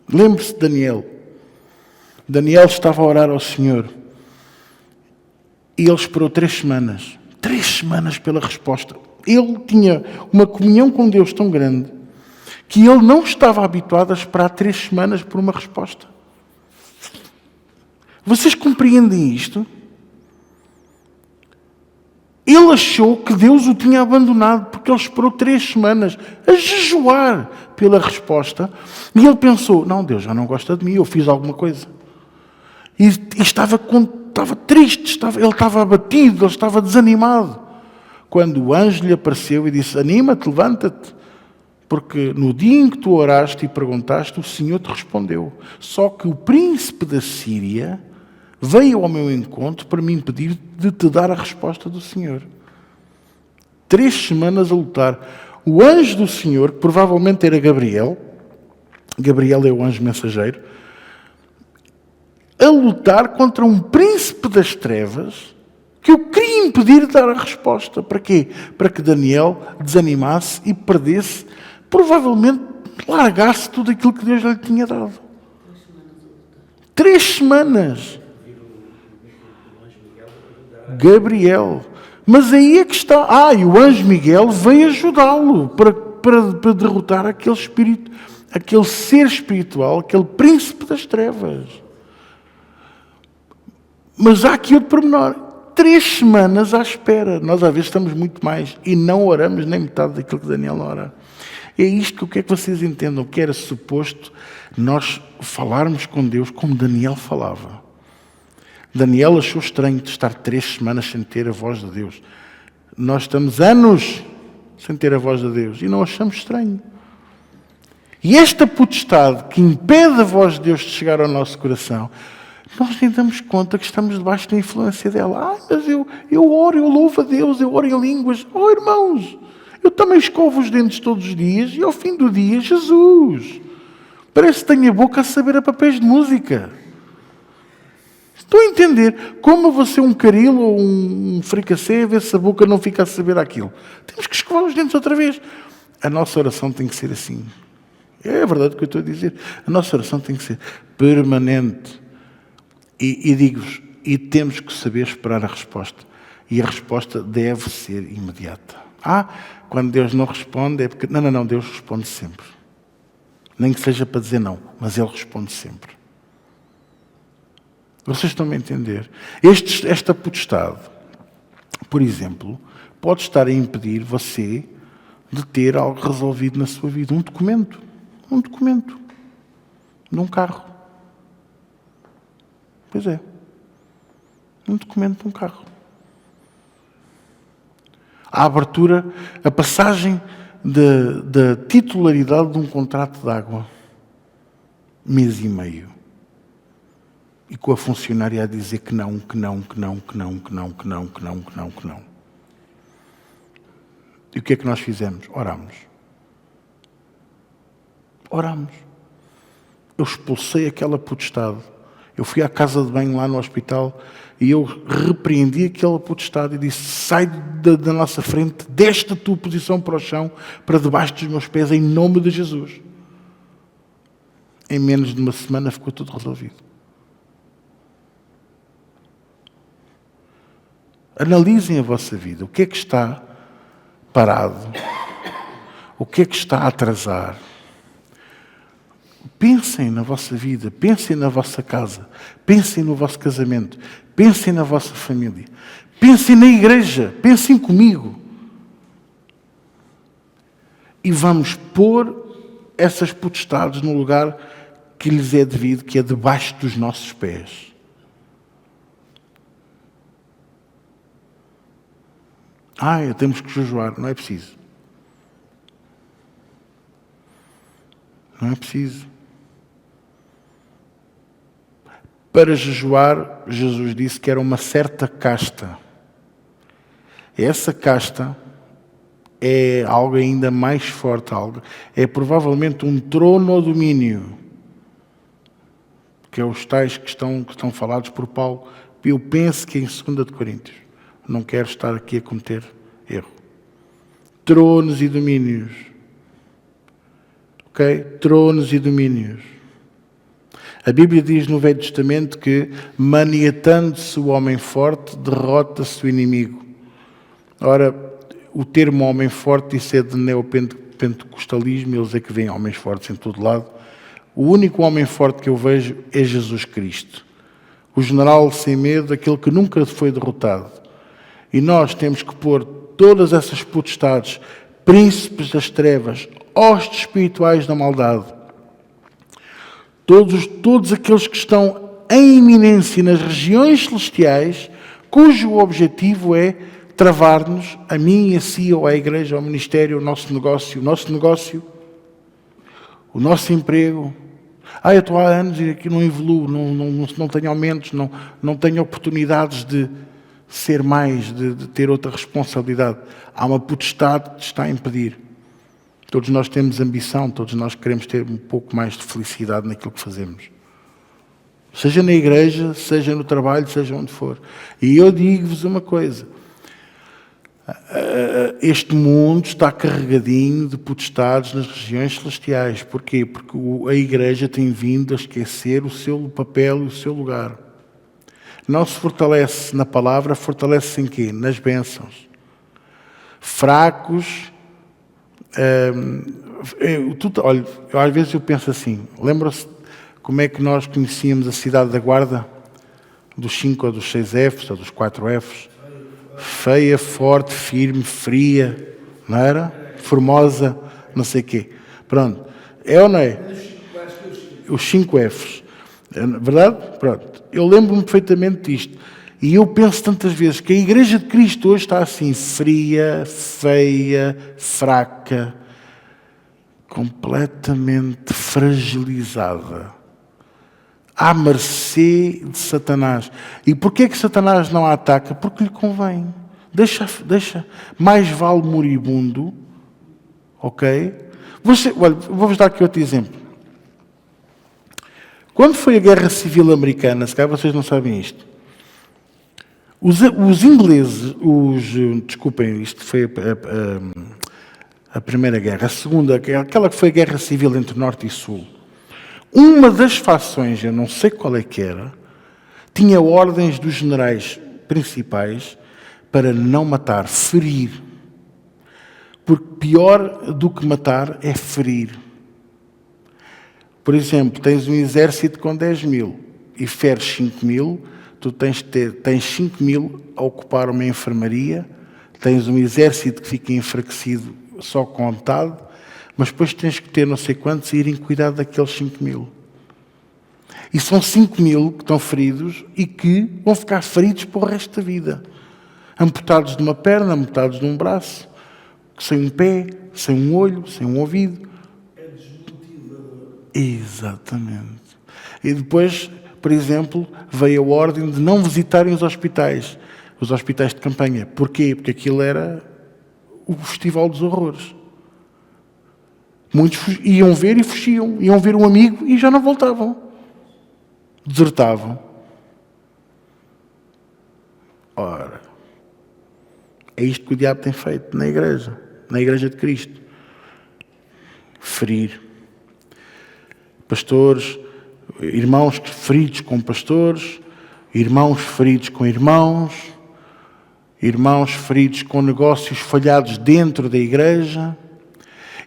Lembre-se de Daniel. Daniel estava a orar ao Senhor e ele esperou 3 semanas. 3 semanas pela resposta. Ele tinha uma comunhão com Deus tão grande que ele não estava habituado a esperar 3 semanas por uma resposta. Vocês compreendem isto? Ele achou que Deus o tinha abandonado porque ele esperou 3 semanas a jejuar pela resposta e ele pensou, não, Deus já não gosta de mim, eu fiz alguma coisa. E estava triste, ele estava abatido, ele estava desanimado. Quando o anjo lhe apareceu e disse, anima-te, levanta-te, porque no dia em que tu oraste e perguntaste, o Senhor te respondeu. Só que o príncipe da Síria veio ao meu encontro para me impedir de te dar a resposta do Senhor. 3 semanas a lutar. O anjo do Senhor, que provavelmente era Gabriel é o anjo mensageiro, a lutar contra um príncipe das trevas que o queria impedir de dar a resposta. Para quê? Para que Daniel desanimasse e perdesse, provavelmente largasse tudo aquilo que Deus lhe tinha dado. 3 semanas. Gabriel. Mas aí é que está. E o anjo Miguel veio ajudá-lo para derrotar aquele espírito, aquele ser espiritual, aquele príncipe das trevas. Mas há aqui outro pormenor. 3 semanas à espera. Nós às vezes estamos muito mais e não oramos nem metade daquilo que Daniel ora. É isto que eu quero que vocês entendam, que era suposto nós falarmos com Deus como Daniel falava. Daniel achou estranho de estar 3 semanas sem ter a voz de Deus. Nós estamos anos sem ter a voz de Deus e não achamos estranho. E esta potestade que impede a voz de Deus de chegar ao nosso coração, nós nem damos conta que estamos debaixo da influência dela. Mas eu oro, eu louvo a Deus, eu oro em línguas. Irmãos, eu também escovo os dentes todos os dias e ao fim do dia, Jesus, parece que tenho a boca a saber a papéis de música. Estou a entender como você um caril ou um fricassé a ver se a boca não fica a saber aquilo. Temos que escovar os dentes outra vez. A nossa oração tem que ser assim. É verdade o que eu estou a dizer. A nossa oração tem que ser permanente. E digo-vos, e temos que saber esperar a resposta. E a resposta deve ser imediata. Quando Deus não responde é porque... Não, Deus responde sempre. Nem que seja para dizer não, mas Ele responde sempre. Vocês estão a entender? Esta potestade, por exemplo, pode estar a impedir você de ter algo resolvido na sua vida. Um documento. Num carro. Pois é. Um documento de um carro. A abertura, a passagem da titularidade de um contrato de água. 1 mês e meio. E com a funcionária a dizer que não. E o que é que nós fizemos? Oramos. Eu expulsei aquela potestade. Eu fui à casa de banho lá no hospital e eu repreendi aquela potestade e disse, sai da nossa frente, desta tua posição para o chão, para debaixo dos meus pés, em nome de Jesus. Em menos de uma semana ficou tudo resolvido. Analisem a vossa vida. O que é que está parado? O que é que está a atrasar? Pensem na vossa vida, pensem na vossa casa, pensem no vosso casamento, pensem na vossa família, pensem na igreja, pensem comigo. E vamos pôr essas potestades no lugar que lhes é devido, que é debaixo dos nossos pés. Temos que jejuar. Não é preciso. Não é preciso. Para jejuar, Jesus disse que era uma certa casta. Essa casta é algo ainda mais forte. É provavelmente um trono ou domínio. Que é os tais que estão falados por Paulo. Eu penso que é em 2 de Coríntios. Não quero estar aqui a cometer erro. Tronos e domínios. Ok? Tronos e domínios. A Bíblia diz no Velho Testamento que, maniatando-se o homem forte, derrota-se o inimigo. Ora, o termo homem forte, isso é de neopentecostalismo, eles é que veem homens fortes em todo lado. O único homem forte que eu vejo é Jesus Cristo. O general sem medo, aquele que nunca foi derrotado. E nós temos que pôr todas essas potestades, príncipes das trevas, hostes espirituais da maldade, todos aqueles que estão em iminência nas regiões celestiais, cujo objetivo é travar-nos, a mim, a si, ou à igreja, ao ministério, o nosso negócio, o nosso emprego. Eu estou há anos e aqui não evoluo, não tenho aumentos, não tenho oportunidades de ser mais, de ter outra responsabilidade. Há uma potestade que te está a impedir. Todos nós temos ambição, todos nós queremos ter um pouco mais de felicidade naquilo que fazemos. Seja na igreja, seja no trabalho, seja onde for. E eu digo-vos uma coisa. Este mundo está carregadinho de potestades nas regiões celestiais. Porquê? Porque a igreja tem vindo a esquecer o seu papel e o seu lugar. Não se fortalece na palavra, fortalece-se em quê? Nas bênçãos. Fracos. Olha, às vezes eu penso assim, lembram-se como é que nós conhecíamos a cidade da Guarda? Dos 5 ou dos 6 Fs, ou dos 4 Fs? Feia, forte, firme, fria, não era? Formosa, não sei o quê. Pronto. É ou não é? Os 5 Fs. É verdade? Pronto. Eu lembro-me perfeitamente disto. E eu penso tantas vezes que a Igreja de Cristo hoje está assim, fria, feia, fraca, completamente fragilizada, à mercê de Satanás. E porquê que Satanás não a ataca? Porque lhe convém. Deixa. Mais vale moribundo, ok? Olha, vou-vos dar aqui outro exemplo. Quando foi a Guerra Civil Americana, se calhar vocês não sabem isto, os ingleses, desculpem, isto foi a Primeira Guerra, a Segunda, aquela que foi a Guerra Civil entre Norte e Sul, uma das fações, eu não sei qual é que era, tinha ordens dos generais principais para não matar, ferir. Porque pior do que matar é ferir. Por exemplo, tens um exército com 10 mil e feres 5 mil, tu tens 5 mil a ocupar uma enfermaria, tens um exército que fica enfraquecido só com metade, mas depois tens que ter não sei quantos e irem cuidar daqueles 5 mil. E são 5 mil que estão feridos e que vão ficar feridos para o resto da vida. Amputados de uma perna, amputados de um braço, sem um pé, sem um olho, sem um ouvido. É desmotivador. Exatamente. E depois, por exemplo, veio a ordem de não visitarem os hospitais de campanha. Porquê? Porque aquilo era o Festival dos Horrores. Muitos iam ver e fugiam. Iam ver um amigo e já não voltavam. Desertavam. Ora, é isto que o diabo tem feito na Igreja de Cristo. Ferir. Pastores, irmãos feridos com pastores, irmãos feridos com irmãos feridos com negócios falhados dentro da igreja,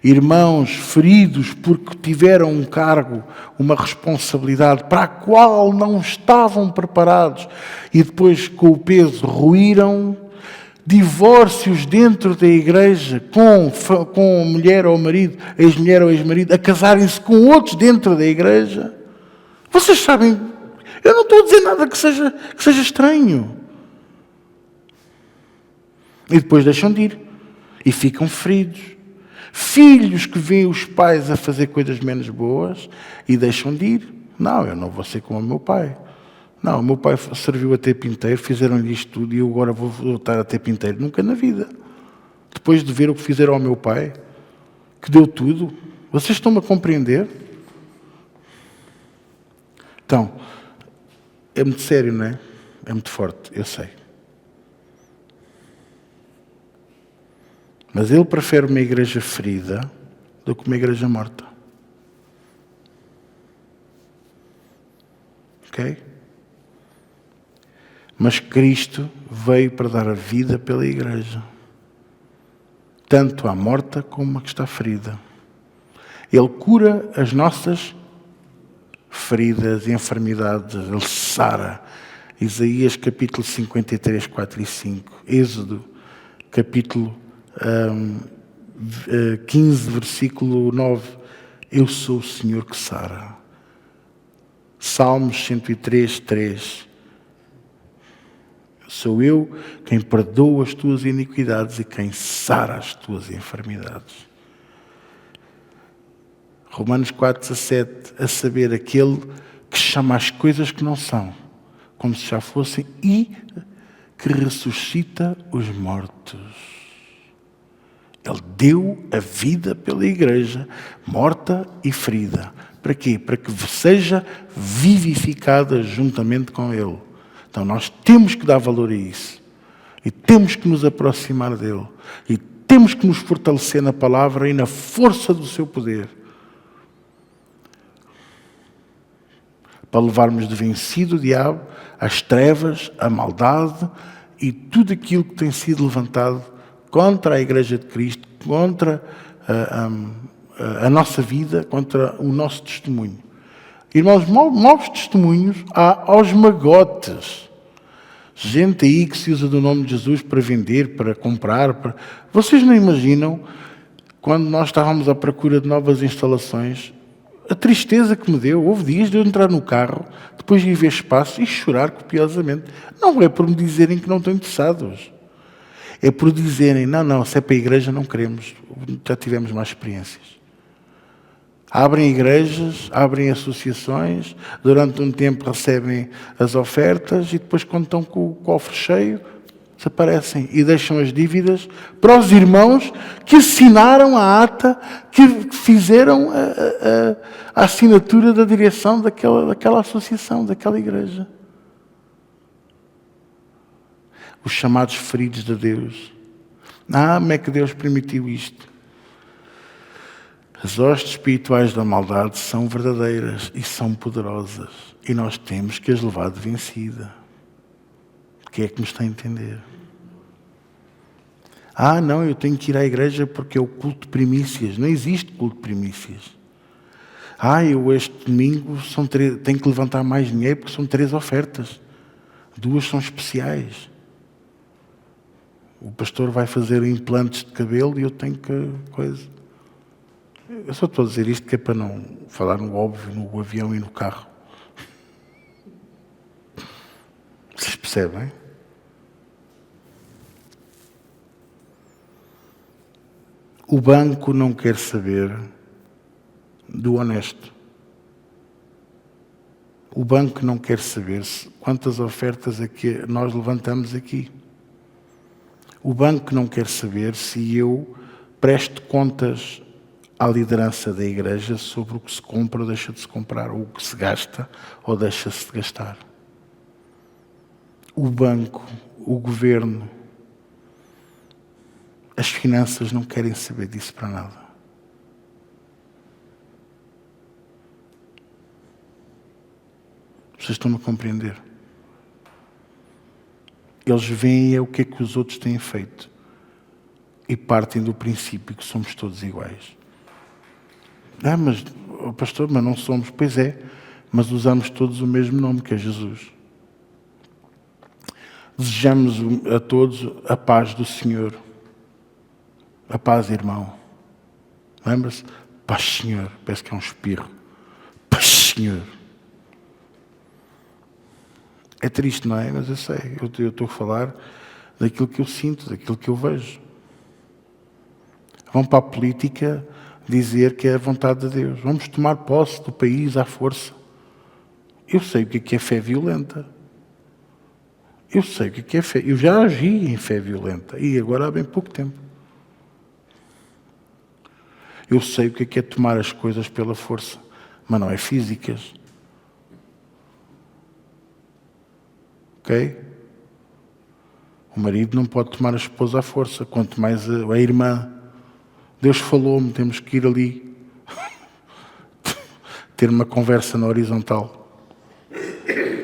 irmãos feridos porque tiveram um cargo, uma responsabilidade para a qual não estavam preparados e depois com o peso ruíram, divórcios dentro da igreja com mulher ou marido, ex-mulher ou ex-marido, a casarem-se com outros dentro da igreja. Vocês sabem, eu não estou a dizer nada que seja estranho. E depois deixam de ir. E ficam feridos. Filhos que veem os pais a fazer coisas menos boas e deixam de ir. Não, eu não vou ser como o meu pai. Não, o meu pai serviu a tempo inteiro, fizeram-lhe isto tudo e eu agora vou voltar a tempo inteiro. Nunca na vida. Depois de ver o que fizeram ao meu pai, que deu tudo. Vocês estão-me a compreender? Então, é muito sério, não é? É muito forte, eu sei. Mas ele prefere uma igreja ferida do que uma igreja morta. Ok? Mas Cristo veio para dar a vida pela igreja. Tanto à morta como a que está ferida. Ele cura as nossas feridas e enfermidades. Ele sara. Isaías capítulo 53, 4 e 5. Êxodo capítulo 15, versículo 9. Eu sou o Senhor que sara. Salmos 103, 3. Sou eu quem perdoa as tuas iniquidades e quem sara as tuas enfermidades. Romanos 4, 17. A saber, aquele que chama as coisas que não são, como se já fossem, e que ressuscita os mortos. Ele deu a vida pela igreja, morta e ferida. Para quê? Para que seja vivificada juntamente com Ele. Então nós temos que dar valor a isso. E temos que nos aproximar dEle. E temos que nos fortalecer na palavra e na força do seu poder. Para levarmos de vencido o diabo, as trevas, a maldade e tudo aquilo que tem sido levantado contra a Igreja de Cristo, contra a nossa vida, contra o nosso testemunho. Irmãos, maus testemunhos há aos magotes. Gente aí que se usa do nome de Jesus para vender, para comprar. Vocês não imaginam, quando nós estávamos à procura de novas instalações, a tristeza que me deu. Houve dias de eu entrar no carro, depois de ir ver espaço e chorar copiosamente. Não é por me dizerem que não estão interessados. É por dizerem, não, se é para a igreja não queremos. Já tivemos mais experiências. Abrem igrejas, abrem associações, durante um tempo recebem as ofertas e depois, quando estão com o cofre cheio, desaparecem e deixam as dívidas para os irmãos que assinaram a ata, que fizeram a assinatura da direção daquela associação, daquela igreja. Os chamados feridos de Deus. Como é que Deus permitiu isto? As hostes espirituais da maldade são verdadeiras e são poderosas. E nós temos que as levar de vencida. Quem é que me está a entender? Não, eu tenho que ir à igreja porque é o culto de primícias. Não existe culto de primícias. Eu este domingo tenho que levantar mais dinheiro porque são 3 ofertas. 2 são especiais. O pastor vai fazer implantes de cabelo e eu tenho que... Eu só estou a dizer isto que é para não falar no óbvio, no avião e no carro. Vocês percebem? O banco não quer saber do honesto. O banco não quer saber quantas ofertas é que nós levantamos aqui. O banco não quer saber se eu presto contas à liderança da igreja sobre o que se compra ou deixa de se comprar, ou o que se gasta ou deixa-se de gastar. O banco, o governo, as finanças não querem saber disso para nada. Vocês estão-me a compreender? Eles veem o que é que os outros têm feito e partem do princípio que somos todos iguais. Mas, pastor, não somos. Pois é, mas usamos todos o mesmo nome, que é Jesus. Desejamos a todos a paz do Senhor. A paz, irmão. Lembra-se? Paz, Senhor. Parece que é um espirro. Paz, Senhor. É triste, não é? Mas eu sei. Eu estou a falar daquilo que eu sinto, daquilo que eu vejo. Vão para a política dizer que é a vontade de Deus. Vamos tomar posse do país à força. Eu sei o que é fé violenta. Eu sei o que é fé. Eu já agi em fé violenta. E agora há bem pouco tempo. Eu sei o que é tomar as coisas pela força. Mas não é físicas. Ok? O marido não pode tomar a esposa à força. Quanto mais a irmã. Deus falou-me, temos que ir ali ter uma conversa na horizontal.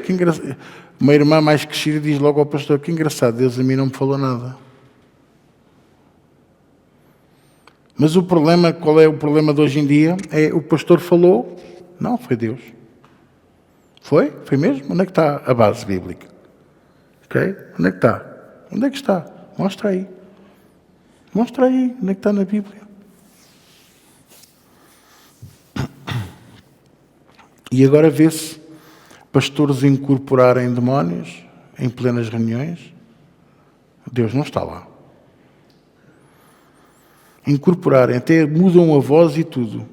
que engraçado. Uma irmã mais crescida diz logo ao pastor, que engraçado, Deus a mim não me falou nada. Mas o problema, qual é o problema de hoje em dia? É o pastor falou, não, foi Deus. Foi? Foi mesmo? Onde é que está a base bíblica? Ok? Onde é que está? Onde é que está? Mostra aí. Mostra aí, onde é que está na Bíblia? E agora vê-se pastores incorporarem demónios em plenas reuniões. Deus não está lá. Incorporarem, até mudam a voz e tudo.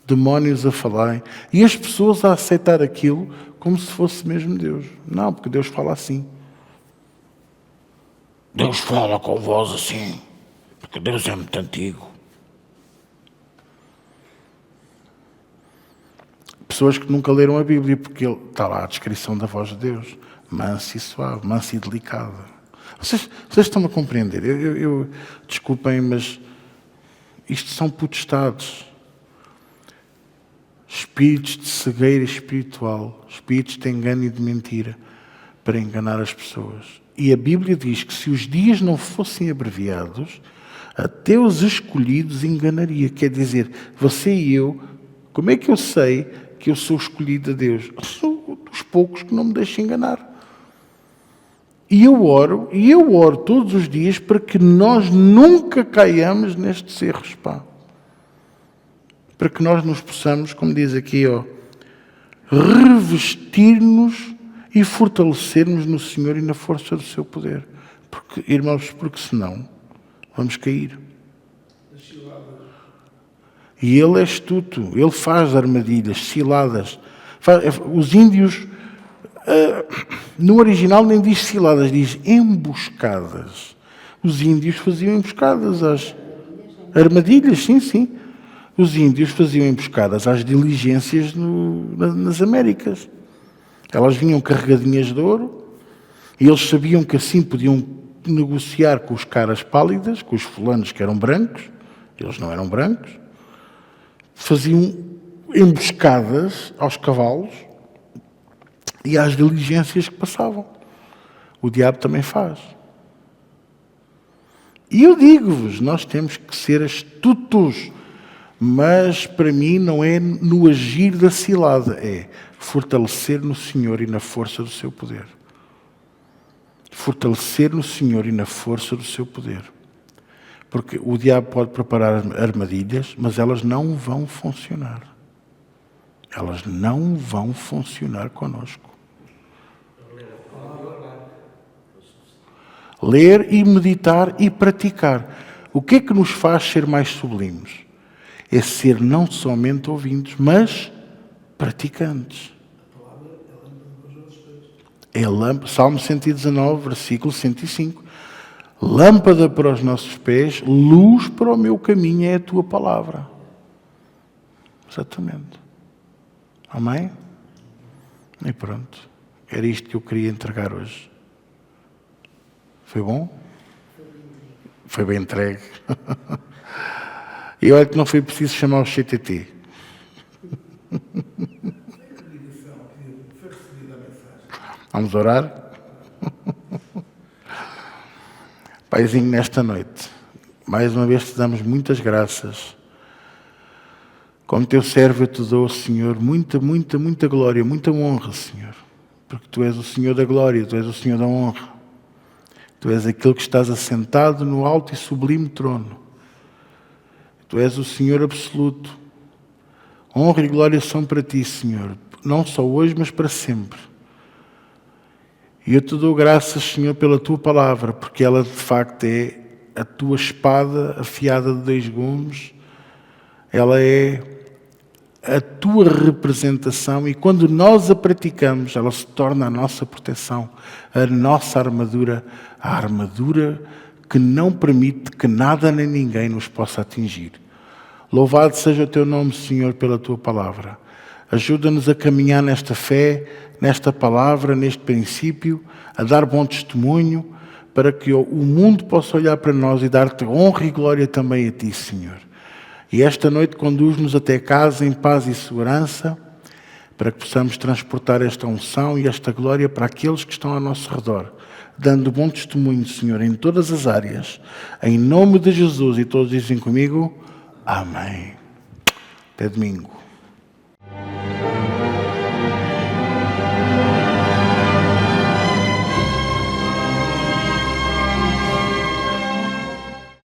Demónios a falarem. E as pessoas a aceitar aquilo como se fosse mesmo Deus. Não, porque Deus fala assim. Deus fala com voz assim, porque Deus é muito antigo. Pessoas que nunca leram a Bíblia, porque está lá a descrição da voz de Deus, mansa e suave, mansa e delicada. Vocês estão a compreender? Desculpem, mas isto são potestades. Espíritos de cegueira espiritual, espíritos de engano e de mentira, para enganar as pessoas. E a Bíblia diz que se os dias não fossem abreviados, até os escolhidos enganaria. Quer dizer, você e eu, como é que eu sei que eu sou escolhido a Deus? Eu sou dos poucos que não me deixam enganar. E eu oro todos os dias para que nós nunca caiamos nestes erros, pá. Para que nós nos possamos, como diz aqui, revestir-nos e fortalecer-nos no Senhor e na força do seu poder. Porque, irmãos, porque senão vamos cair. E ele é astuto, ele faz armadilhas, ciladas. Os índios, no original nem diz ciladas, diz emboscadas. Os índios faziam emboscadas às armadilhas, sim. Os índios faziam emboscadas às diligências nas Américas. Elas vinham carregadinhas de ouro e eles sabiam que assim podiam negociar com os caras pálidas, com os fulanos que eram brancos, eles não eram brancos, faziam emboscadas aos cavalos e às diligências que passavam. O diabo também faz. E eu digo-vos, nós temos que ser astutos, mas para mim não é no agir da cilada, é fortalecer no Senhor e na força do seu poder. Fortalecer no Senhor e na força do seu poder. Porque o diabo pode preparar armadilhas, mas elas não vão funcionar. Elas não vão funcionar connosco. Ler e meditar e praticar. O que é que nos faz ser mais sublimes? É ser não somente ouvintes, mas praticantes. É lâmpada, Salmo 119, versículo 105. Lâmpada para os nossos pés, luz para o meu caminho é a tua palavra. Exatamente. Amém? E pronto. Era isto que eu queria entregar hoje. Foi bom? Foi bem entregue. E olha que não foi preciso chamar o CTT. Vamos orar? Paizinho, nesta noite, mais uma vez te damos muitas graças. Como teu servo eu te dou, Senhor, muita glória, muita honra, Senhor. Porque tu és o Senhor da glória, tu és o Senhor da honra. Tu és aquele que estás assentado no alto e sublime trono. Tu és o Senhor absoluto. Honra e glória são para ti, Senhor. Não só hoje, mas para sempre. E eu te dou graças, Senhor, pela tua palavra, porque ela de facto é a tua espada afiada de 2 gumes. Ela é a tua representação e quando nós a praticamos, ela se torna a nossa proteção, a nossa armadura, a armadura que não permite que nada nem ninguém nos possa atingir. Louvado seja o teu nome, Senhor, pela tua palavra. Ajuda-nos a caminhar nesta fé, nesta palavra, neste princípio, a dar bom testemunho, para que o mundo possa olhar para nós e dar-te honra e glória também a ti, Senhor. E esta noite conduz-nos até casa em paz e segurança, para que possamos transportar esta unção e esta glória para aqueles que estão ao nosso redor, dando bom testemunho, Senhor, em todas as áreas. Em nome de Jesus, e todos dizem comigo, amém. Até domingo.